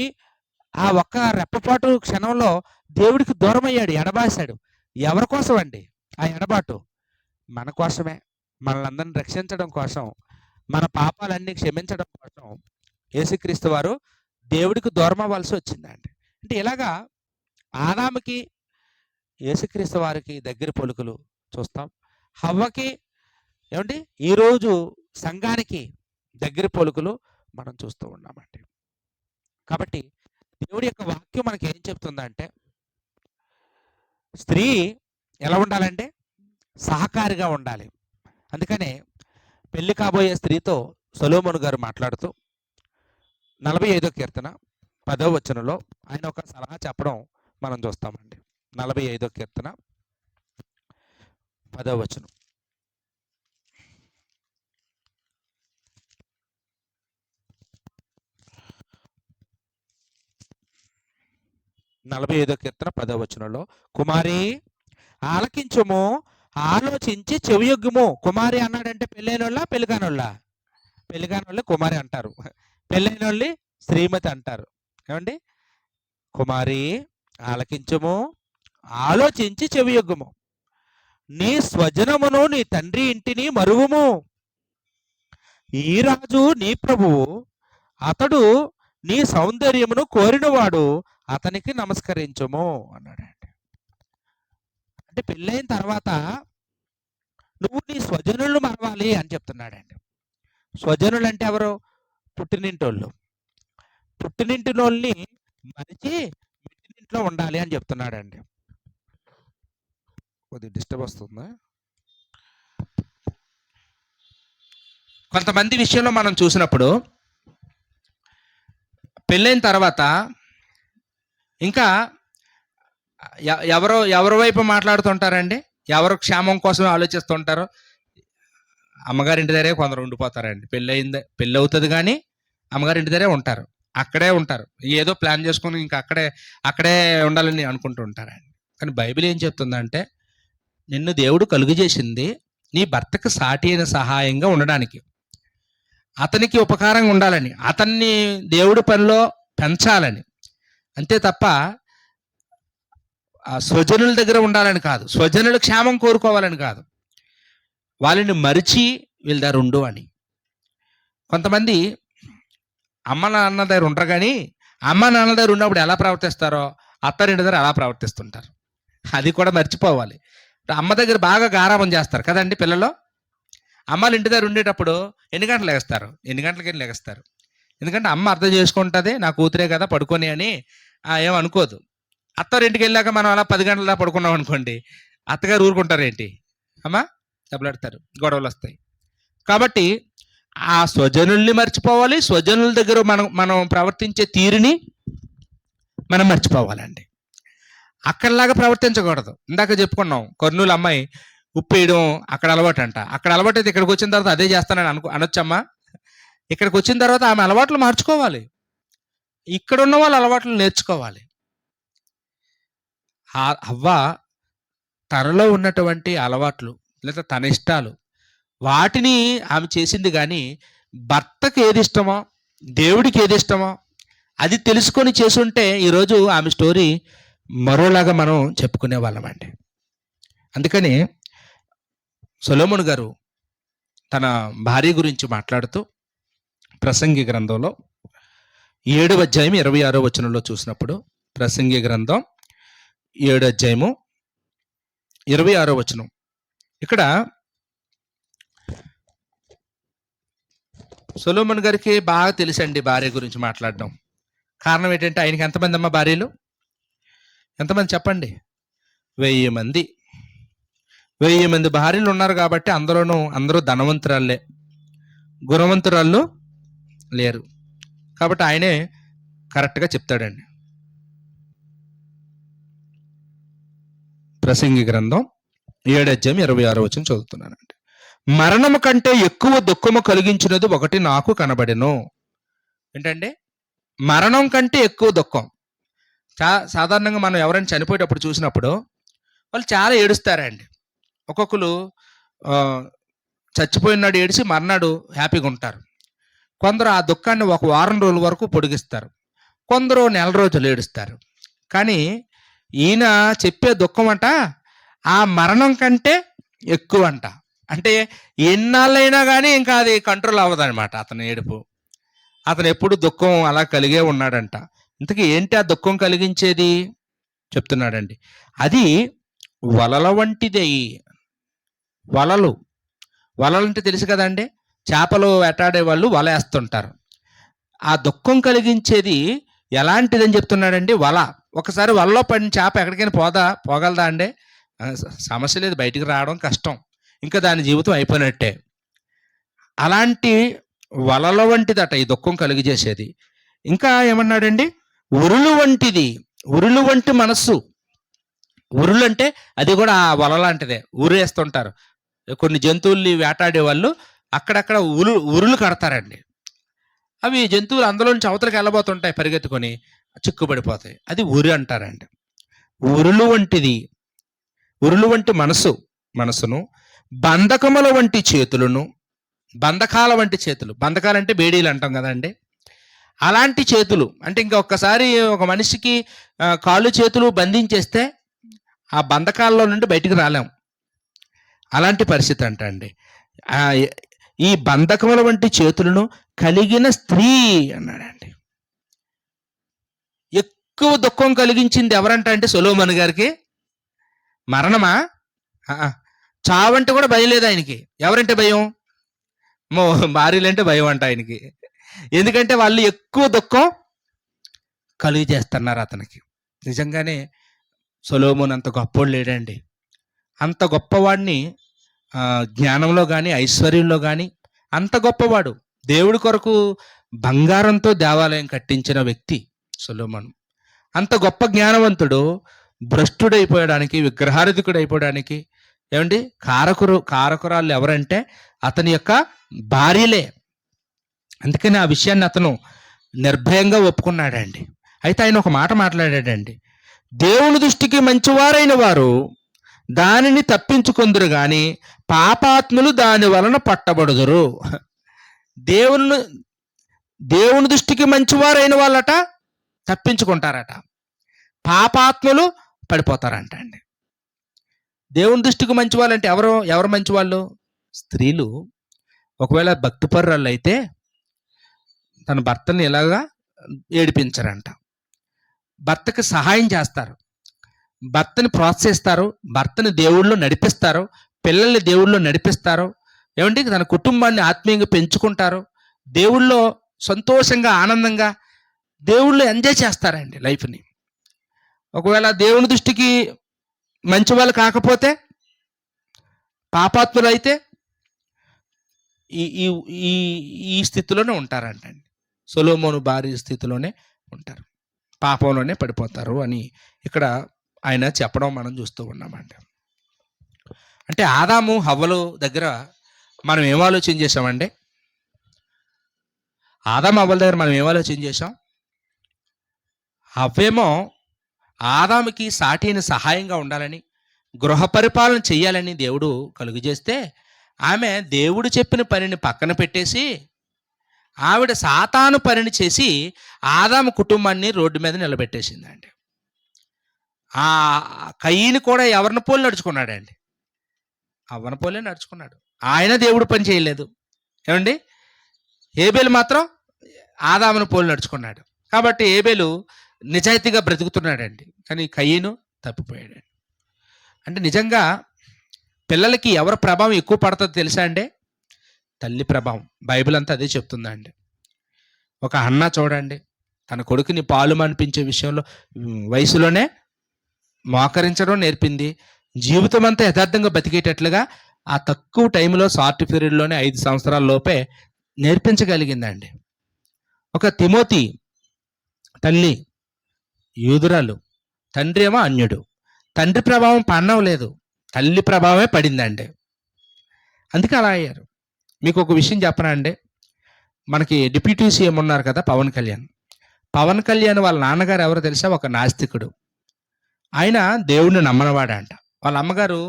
A: ఆ ఒక్క రెప్పపాటు క్షణంలో దేవుడికి దూరం అయ్యాడు, ఎడబాసాడు. ఎవరి కోసం అండి ఆ ఎడబాటు? మన కోసమే. మనల్ని రక్షించడం కోసం, మన పాపాలన్నీ క్షమించడం కోసం యేసుక్రీస్తు వారు దేవుడికి దూరం అవ్వాల్సి వచ్చిందండి. అంటే ఇలాగా ఆదాముకి యేసుక్రీస్తు వారికి దగ్గర పొలుకులు చూస్తాం. హవ్వకి ఏమండి ఈరోజు సంఘానికి దగ్గర పొలుకులు మనం చూస్తూ ఉన్నామండి. కాబట్టి దేవుడి యొక్క వాక్యం మనకి ఏం చెప్తుందంటే, స్త్రీ ఎలా ఉండాలంటే సహకారిగా ఉండాలి. అందుకనే పెళ్లి కాబోయే స్త్రీతో సొలొమోను గారు మాట్లాడుతూ 45వ కీర్తన 10వ వచనంలో ఆయన ఒక సలహా చెప్పడం మనం చూస్తామండి. 45వ కీర్తన 10వ వచనం. 45వ కీర్తన 10వ వచనంలో, కుమారి ఆలకించుము, ఆలోచించి చెవియొగ్గుము. కుమారి అన్నాడంటే పెళ్ళైనోళ్ళ పెళ్ళికానోళ్ళ? పెళ్ళికానోళ్ళే కుమారి అంటారు, పెళ్ళైనోళ్ళని శ్రీమతి అంటారు. ఏమండి? కుమారి ఆలకించుము, ఆలోచించి చెవియొగ్గుము. నీ స్వజనమును నీ తండ్రి ఇంటిని మరువుము. ఈ రాజు నీ ప్రభువు, అతడు నీ సౌందర్యమును కోరినవాడు, అతనికి నమస్కరించుము అన్నాడండి. అంటే పెళ్ళైన తర్వాత నువ్వు నీ స్వజనులను మరవాలి అని చెప్తున్నాడండి. స్వజనులు అంటే ఎవరు? పుట్టినింటోళ్ళు. పుట్టినింటినోళ్ళని మరిచి మెట్టినింట్లో ఉండాలి అని చెప్తున్నాడండి. కొద్దిగా డిస్టర్బ్ వస్తుందా? కొంతమంది విషయంలో మనం చూసినప్పుడు పెళ్ళైన తర్వాత ఇంకా ఎవరి వైపు మాట్లాడుతుంటారండి? ఎవరు క్షేమం కోసం ఆలోచిస్తుంటారు? అమ్మగారింటి దగ్గరే కొందరు ఉండిపోతారండి. పెళ్ళి అవుతుంది కానీ అమ్మగారింటి దగ్గరే ఉంటారు, అక్కడే ఉంటారు, ఏదో ప్లాన్ చేసుకుని ఇంకా అక్కడే ఉండాలని అనుకుంటూ ఉంటారండి. కానీ బైబిల్ ఏం చెప్తుందంటే, నిన్ను దేవుడు కలుగు చేసింది నీ భర్తకు సాటి అయిన సహాయంగా ఉండడానికి, అతనికి ఉపకారంగా ఉండాలని, అతన్ని దేవుడి పనిలో పెంచాలని, అంతే తప్ప స్వజనుల దగ్గర ఉండాలని కాదు, స్వజనుల క్షేమం కోరుకోవాలని కాదు, వాళ్ళని మరిచి వీళ్ళ దగ్గర ఉండు అని. కొంతమంది అమ్మ నాన్న దగ్గర ఉండరు కానీ అమ్మ నాన్న దగ్గర ఉన్నప్పుడు ఎలా ప్రవర్తిస్తారో అత్తారింటి దగ్గర అలా ప్రవర్తిస్తుంటారు. అది కూడా మర్చిపోవాలి. అమ్మ దగ్గర బాగా గారాబం చేస్తారు కదండి పిల్లలు. అమ్మాలు ఇంటి దగ్గర ఉండేటప్పుడు ఎన్ని గంటలు లెగస్తారు? ఎన్ని గంటలకి లెగస్తారు? ఎందుకంటే అమ్మ అర్థం చేసుకుంటుంది, నా కూతురే కదా పడుకొని అని ఏమనుకోదు. అత్తారింటికి వెళ్ళాక మనం అలా 10 గంటల దాకా పడుకున్నాం అనుకోండి, అత్తగారు ఊరుకుంటారు ఏంటి? అమ్మ దెబ్బలాడతారు, గొడవలు వస్తాయి. కాబట్టి ఆ స్వజనుల్ని మర్చిపోవాలి, స్వజనుల దగ్గర మనం ప్రవర్తించే తీరుని మనం మర్చిపోవాలండి. అక్కడలాగా ప్రవర్తించకూడదు. ఇందాక చెప్పుకున్నాం, కర్నూలు అమ్మాయి ఉప్పు వేయడం అక్కడ అలవాటు అంట. అక్కడ అలవాటు అయితే ఇక్కడికి వచ్చిన తర్వాత అదే చేస్తానని అనొచ్చమ్మా? ఇక్కడికి వచ్చిన తర్వాత ఆమె అలవాట్లు మార్చుకోవాలి, ఇక్కడ ఉన్న వాళ్ళ అలవాట్లు నేర్చుకోవాలి. అవ్వ తనలో ఉన్నటువంటి అలవాట్లు లేదా తన ఇష్టాలు వాటిని ఆమె చేసింది, కానీ భర్తకు ఏది ఇష్టమో దేవుడికి ఏది ఇష్టమో అది తెలుసుకొని చేసుంటే ఈరోజు ఆమె స్టోరీ మరోలాగా మనం చెప్పుకునే వాళ్ళమండి. అందుకని సొలొమోను గారు తన భార్య గురించి మాట్లాడుతూ ప్రసంగి గ్రంథంలో 7వ అధ్యాయం 26వ వచనంలో చూసినప్పుడు, ప్రసంగి గ్రంథం 7వ అధ్యాయము 26వ వచనం, ఇక్కడ సొలొమోను గారికి బాగా తెలుసండి భార్య గురించి మాట్లాడడం. కారణం ఏంటంటే ఆయనకి ఎంతమంది అమ్మ భార్యలు? ఎంతమంది చెప్పండి? 1000 మంది. 1000 మంది భార్యలు ఉన్నారు కాబట్టి అందరూ ధనవంతురాళ్ళే, గుణవంతురాళ్ళు లేరు. కాబట్టి ఆయనే కరెక్ట్గా చెప్తాడండి. ప్రసంగి గ్రంథం 7వ అధ్యాయం 26వ వచనం చదువుతున్నానండి. మరణము కంటే ఎక్కువ దుఃఖము కలిగించినది ఒకటి నాకు కనబడెను. ఏంటంటే మరణం కంటే ఎక్కువ దుఃఖం. సాధారణంగా మనం ఎవరైనా చనిపోయేటప్పుడు చూసినప్పుడు వాళ్ళు చాలా ఏడుస్తారండి. ఒక్కొక్కరు చచ్చిపోయినాడు ఏడిసి మర్నాడు హ్యాపీగా ఉంటారు. కొందరు ఆ దుఃఖాన్ని 1 వారం రోజుల వరకు పొడిగిస్తారు, కొందరు నెల రోజులు ఏడుస్తారు. కానీ ఈయన చెప్పే దుఃఖం అంట ఆ మరణం కంటే ఎక్కువ అంట. అంటే ఎన్నాళ్ళైనా కానీ ఇంకా అది కంట్రోల్ అవ్వదన్నమాట అతని ఏడుపు. అతను ఎప్పుడు దుఃఖం అలా కలిగే ఉన్నాడంట. ఇంతకీ ఏంటి ఆ దుఃఖం కలిగించేది చెప్తున్నాడండి. అది వలల వంటిది. వలలు వలలంటే తెలుసు కదండి, చేపలు వేటాడే వాళ్ళు వల వేస్తుంటారు. ఆ దుఃఖం కలిగించేది ఎలాంటిదని చెప్తున్నాడండి, వల. ఒకసారి వలలో పడిన చేప ఎక్కడికైనా పోగలదా అండి? సమస్య లేదు, బయటికి రావడం కష్టం, ఇంకా దాని జీవితం అయిపోయినట్టే. అలాంటి వలల వంటిదట ఈ దుఃఖం కలిగజేసేది. ఇంకా ఏమన్నాడండి, ఉరులు వంటిది. ఉరులు వంటి మనస్సు. ఉరులు అంటే అది కూడా ఆ వల లాంటిదే, ఊరేస్తుంటారు. కొన్ని జంతువుల్ని వేటాడే వాళ్ళు అక్కడక్కడ ఉరులు కడతారండి. అవి జంతువులు అందులోంచి అవతలకి వెళ్ళబోతుంటాయి పరిగెత్తుకొని, చిక్కుబడిపోతాయి. అది ఉరి అంటారండి. ఉరులు వంటిది, ఉరులు వంటి మనసును, బంధకముల వంటి చేతులను. బంధకాల వంటి చేతులు, బంధకాలంటే బేడీలు అంటాం కదండి, అలాంటి చేతులు. అంటే ఇంకా ఒక్కసారి ఒక మనిషికి కాళ్ళు చేతులు బంధించేస్తే ఆ బంధకాల్లో నుండి బయటికి రాలేం, అలాంటి పరిస్థితి అంట అండి. ఈ బంధకముల వంటి చేతులను కలిగిన స్త్రీ అన్నాడండి. ఎక్కువ దుఃఖం కలిగించింది ఎవరంట అంటే సొలొమోను గారికి మరణమా? చావంటే కూడా భయం లేదు ఆయనకి. ఎవరంటే భయం? భార్యలంటే భయం అంట ఆయనకి. ఎందుకంటే వాళ్ళు ఎక్కువ దుఃఖం కలుగు చేస్తున్నారు అతనికి. నిజంగానే సొలొమోను అంత గొప్పోడు లేడండి. అంత గొప్పవాడిని జ్ఞానంలో కానీ ఐశ్వర్యంలో కానీ అంత గొప్పవాడు. దేవుడి కొరకు బంగారంతో దేవాలయం కట్టించిన వ్యక్తి సొలొమోను. అంత గొప్ప జ్ఞానవంతుడు భ్రష్టుడైపోయడానికి, విగ్రహారాధికుడైపోవడానికి ఏమండి కారకురాలు ఎవరంటే అతని యొక్క భార్యలే. అందుకని ఆ విషయాన్ని అతను నిర్భయంగా ఒప్పుకున్నాడండి. అయితే ఆయన ఒక మాట మాట్లాడాడండి, దేవుని దృష్టికి మంచివారైన వారు దానిని తప్పించుకొందురు గాని పాపాత్ములు దాని వలన పట్టబడుదురు. దేవుని దృష్టికి మంచివారైన వాళ్ళట తప్పించుకుంటారట, పాపాత్ములు పడిపోతారంట అండి. దేవుని దృష్టికి మంచి వాళ్ళంటే ఎవరు మంచి వాళ్ళు? స్త్రీలు ఒకవేళ భక్తిపరురాళ్ళు అయితే తన భర్తని ఎలాగా ఏడిపించరంట, భర్తకి సహాయం చేస్తారు, భర్తని ప్రోత్సహిస్తారు, భర్తని దేవుళ్ళో నడిపిస్తారు, పిల్లల్ని దేవుళ్ళో నడిపిస్తారు, ఏమంటే తన కుటుంబాన్ని ఆత్మీయంగా పెంచుకుంటారు, దేవుళ్ళో సంతోషంగా ఆనందంగా దేవుళ్ళు ఎంజాయ్ చేస్తారండి లైఫ్ని. ఒకవేళ దేవుని దృష్టికి మంచి వాళ్ళు కాకపోతే, పాపాత్ములు అయితే ఈ ఈ ఈ స్థితిలోనే ఉంటారంటండి. సొలొమోను భార్య స్థితిలోనే ఉంటారు, పాపంలోనే పడిపోతారు అని ఇక్కడ ఆయన చెప్పడం మనం చూస్తూ ఉన్నామండి. అంటే ఆదాము హవ్వలు దగ్గర మనం ఏం ఆలోచన చేసామండి? ఆదాము హవ్వల దగ్గర మనం ఏం ఆలోచన చేసాం? హవ్వేమో ఆదాముకి సాటిని సహాయంగా ఉండాలని, గృహ పరిపాలన చెయ్యాలని దేవుడు కలుగజేస్తే, ఆమె దేవుడు చెప్పిన పనిని పక్కన పెట్టేసి ఆవిడ సాతాను పనిని చేసి ఆదాము కుటుంబాన్ని రోడ్డు మీద నిలబెట్టేసిందండి. ఆ కయీను కూడా ఎవరిని పోలి నడుచుకున్నాడండి? అవ్వన పోలే నడుచుకున్నాడు. ఆయన దేవుడు పని చేయలేదు. ఏమండి, హేబేలు మాత్రం ఆదామును పోలి నడుచుకున్నాడు. కాబట్టి హేబేలు నిజాయితీగా బ్రతుకుతున్నాడండి, కానీ కయీను తప్పిపోయాడండి. అంటే నిజంగా పిల్లలకి ఎవరి ప్రభావం ఎక్కువ పడుతుందో తెలుసా అండి? తల్లి ప్రభావం. బైబిల్ అంతా అదే చెప్తుందండి. ఒక అన్న చూడండి, తన కొడుకుని పాలు మనిపించే విషయంలో వయసులోనే మోకరించడం నేర్పింది. జీవితం అంతా యథార్థంగా బతికేటట్లుగా ఆ తక్కువ టైంలో, షార్ట్ పీరియడ్లోనే 5 సంవత్సరాల లోపే నేర్పించగలిగిందండి. ఒక తిమోతి తల్లి యూదురాలు, తండ్రి ఏమో అన్యుడు. తండ్రి ప్రభావం పడడం లేదు, తల్లి ప్రభావమే పడిందండి. అందుకే అలా అయ్యారు. మీకు ఒక విషయం చెప్పనా అండి, మనకి డిప్యూటీ సీఎం ఉన్నారు కదా పవన్ కళ్యాణ్. పవన్ కళ్యాణ్ వాళ్ళ నాన్నగారు ఎవరో తెలుసా? ఒక నాస్తికుడు. ఆయన దేవుణ్ణి నమ్మనవాడంట. వాళ్ళ అమ్మగారు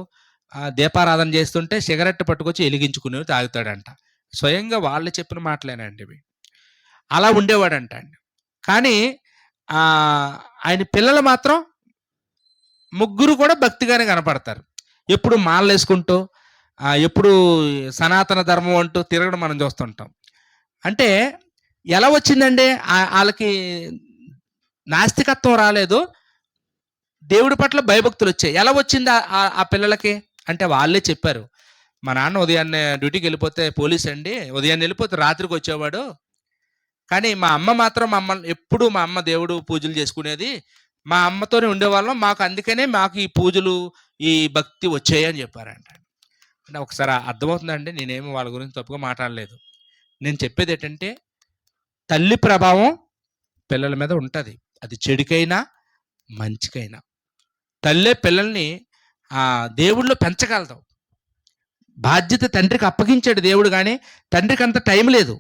A: దీపారాధన చేస్తుంటే సిగరెట్ పట్టుకొచ్చి వెలిగించుకునేవి తాగుతాడంట. స్వయంగా వాళ్ళు చెప్పిన మాటలేనండి ఇవి. అలా ఉండేవాడంట అండి. కానీ ఆయన పిల్లలు మాత్రం ముగ్గురు కూడా భక్తిగానే కనపడతారు. ఎప్పుడు మాలలు వేసుకుంటూ, ఎప్పుడు సనాతన ధర్మం అంటూ తిరగడం మనం చూస్తుంటాం. అంటే ఎలా వచ్చిందండి? ఆళ్ళకి నాస్తికత్వం రాలేదు. దేవుడి పట్ల భయభక్తులొచ్చాయి. ఎలా వచ్చింది ఆ పిల్లలకి? అంటే వాళ్ళే చెప్పారు. మా నాన్న ఉదయాన్నే డ్యూటీకెళ్ళిపోతే పోలీసండి. ఉదయాన్నే ఎళ్ళిపోతే రాత్రికొచ్చేవాడు. కానీ మా అమ్మ మాత్రం ఎప్పుడూ మా అమ్మ దేవుడు పూజలు చేసుకునేది. మా అమ్మతోనే ఉండేవాళ్ళం. అందుకనే మాకు ఈ పూజలు, ఈ భక్తి వచ్చాయని చెప్పారంట. అంటే ఒకసారి అర్థమవుతుందండి. నేనేమి వాళ్ళ గురించి తప్పుగా మాట్లాడలేదు. నేను చెప్పేదేంటంటే తల్లి ప్రభావం పిల్లల మీద ఉంటది. అది చెడుకైనా, మంచికైనా. తల్లే పిల్లల్ని దేవుడిలో పెంచగలదు. బాధ్యత తండ్రికి అప్పగించాడు దేవుడు గానీ, తండ్రికి అంత టైం లేదు.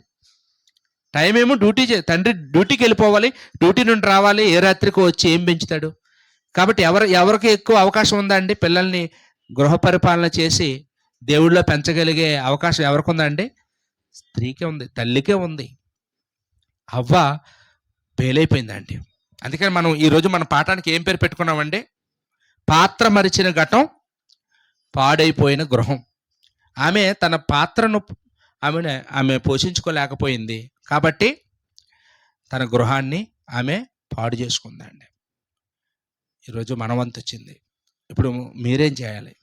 A: టైం ఏమో తండ్రి డ్యూటీకి వెళ్ళిపోవాలి, డ్యూటీ నుండి రావాలి, ఏ రాత్రికో వచ్చి ఏం పెంచుతాడు? కాబట్టి ఎవరికి ఎక్కువ అవకాశం ఉందా అండి? పిల్లల్ని గృహ పరిపాలన చేసి దేవుడిలో పెంచగలిగే అవకాశం ఎవరికి ఉందండి? స్త్రీకే ఉంది, తల్లికే ఉంది. అవ్వ పేలైపోయిందండి. అందుకని మనం ఈరోజు మన పాఠానికి ఏం పేరు పెట్టుకున్నామండి? పాత్ర మరిచిన ఘటం, పాడైపోయిన గృహం. ఆమె తన పాత్రను ఆమె పోషించుకోలేకపోయింది కాబట్టి తన గృహాన్ని ఆమె పాడు చేసుకుందండి. ఈరోజు మన వంతు వచ్చింది. ఇప్పుడు మీరేం చేయాలి?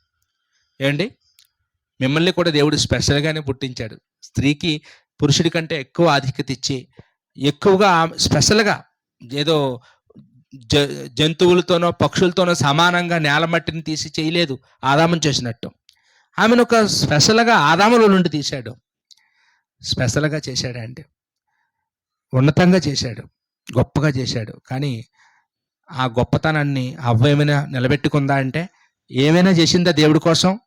A: ఏమండి, మిమ్మల్ని కూడా దేవుడు స్పెషల్గానే పుట్టించాడు. స్త్రీకి పురుషుడి కంటే ఎక్కువ ఆధిక్యత ఇచ్చి, ఎక్కువగా స్పెషల్గా ఏదో జంతువులతోనో పక్షులతోనో సమానంగా నేలమట్టిని తీసి చేయలేదు ఆదామును చేసినట్టు. ఆమెను ఒక స్పెషల్గా ఆదాములో నుండి తీశాడు. స్పెషల్గా చేశాడండి, ఉన్నతంగా చేశాడు, గొప్పగా చేశాడు. కానీ ఆ గొప్పతనాన్ని అవ్వ ఏమైనా నిలబెట్టుకుందా అంటే? ఏమైనా చేసిందా దేవుడి కోసం?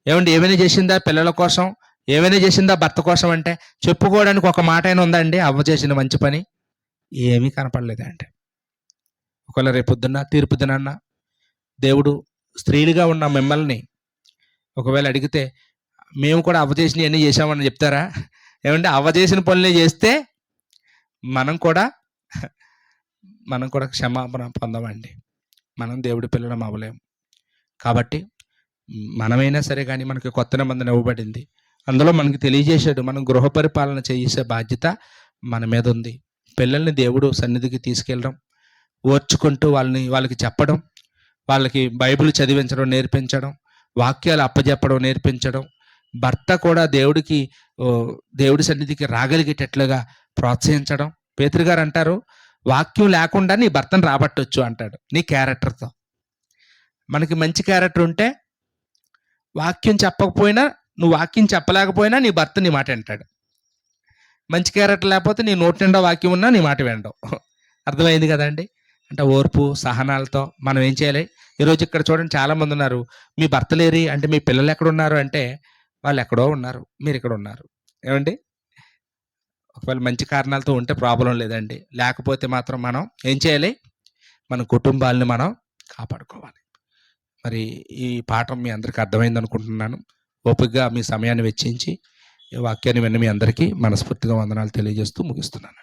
A: ఏమండి, ఏమైనా చేసిందా పిల్లల కోసం? ఏమైనా చేసిందా భర్త కోసం? అంటే చెప్పుకోవడానికి ఒక మాట అయినా ఉందా అండి అవ్వ చేసిన మంచి పని? ఏమీ కనపడలేదండి. ఒకవేళ రేపొద్దున్న తీర్పు దినాన్న దేవుడు స్త్రీలుగా ఉన్న మిమ్మల్ని ఒకవేళ అడిగితే, మేము కూడా అవ్వ చేసినవి అన్నీ చేసామని చెప్తారా? ఏమంటే అవ్వ చేసిన పనులే చేస్తే మనం కూడా క్షమాపణ పొందమండి. మనం దేవుడి పిల్లలం అవ్వలేము. కాబట్టి మనమైనా సరే కానీ మనకి కొత్త నిబంధన ఇవ్వబడింది. అందులో మనకి తెలియజేశాడు, మనం గృహ పరిపాలన చేసే బాధ్యత మన మీద ఉంది. పిల్లల్ని దేవుడు సన్నిధికి తీసుకెళ్ళడం, ఓర్చుకుంటూ వాళ్ళకి చెప్పడం, వాళ్ళకి బైబిల్ చదివించడం, నేర్పించడం, వాక్యాలు అప్పజెప్పడం, నేర్పించడం, భర్త కూడా దేవుడి సన్నిధికి రాగలిగేటట్లుగా ప్రోత్సహించడం. పేతురు గారు అంటారు, వాక్యం లేకుండా నీ భర్తను రాబట్టొచ్చు అంటాడు, నీ క్యారెక్టర్తో. మనకి మంచి క్యారెక్టర్ ఉంటే వాక్యం చెప్పకపోయినా, నువ్వు వాక్యం చెప్పలేకపోయినా నీ భర్త నీ మాట వింటాడు. మంచి క్యారెక్టర్ లేకపోతే నీ నోటి నిండా వాక్యం ఉన్నా నీ మాట వినడం. అర్థమైంది కదండి? అంటే ఓర్పు సహనాలతో మనం ఏం చేయాలి? ఈరోజు ఇక్కడ చూడండి, చాలామంది ఉన్నారు, మీ భర్త లేరి అంటే మీ పిల్లలు ఎక్కడున్నారు అంటే, వాళ్ళు ఎక్కడో ఉన్నారు, మీరు ఇక్కడ ఉన్నారు. ఏమండి, ఒకవేళ మంచి కారణాలతో ఉంటే ప్రాబ్లం లేదండి. లేకపోతే మాత్రం మనం ఏం చేయాలి? మన కుటుంబాలని మనం కాపాడుకోవాలి. మరి ఈ పాఠం మీ అందరికీ అర్థమైంది అనుకుంటున్నాను. ఓపికగా మీ సమయాన్ని వెచ్చించి ఈ వాక్యాన్ని విన్న మీ అందరికీ మనస్ఫూర్తిగా వందనాలు తెలియజేస్తూ ముగిస్తున్నాను.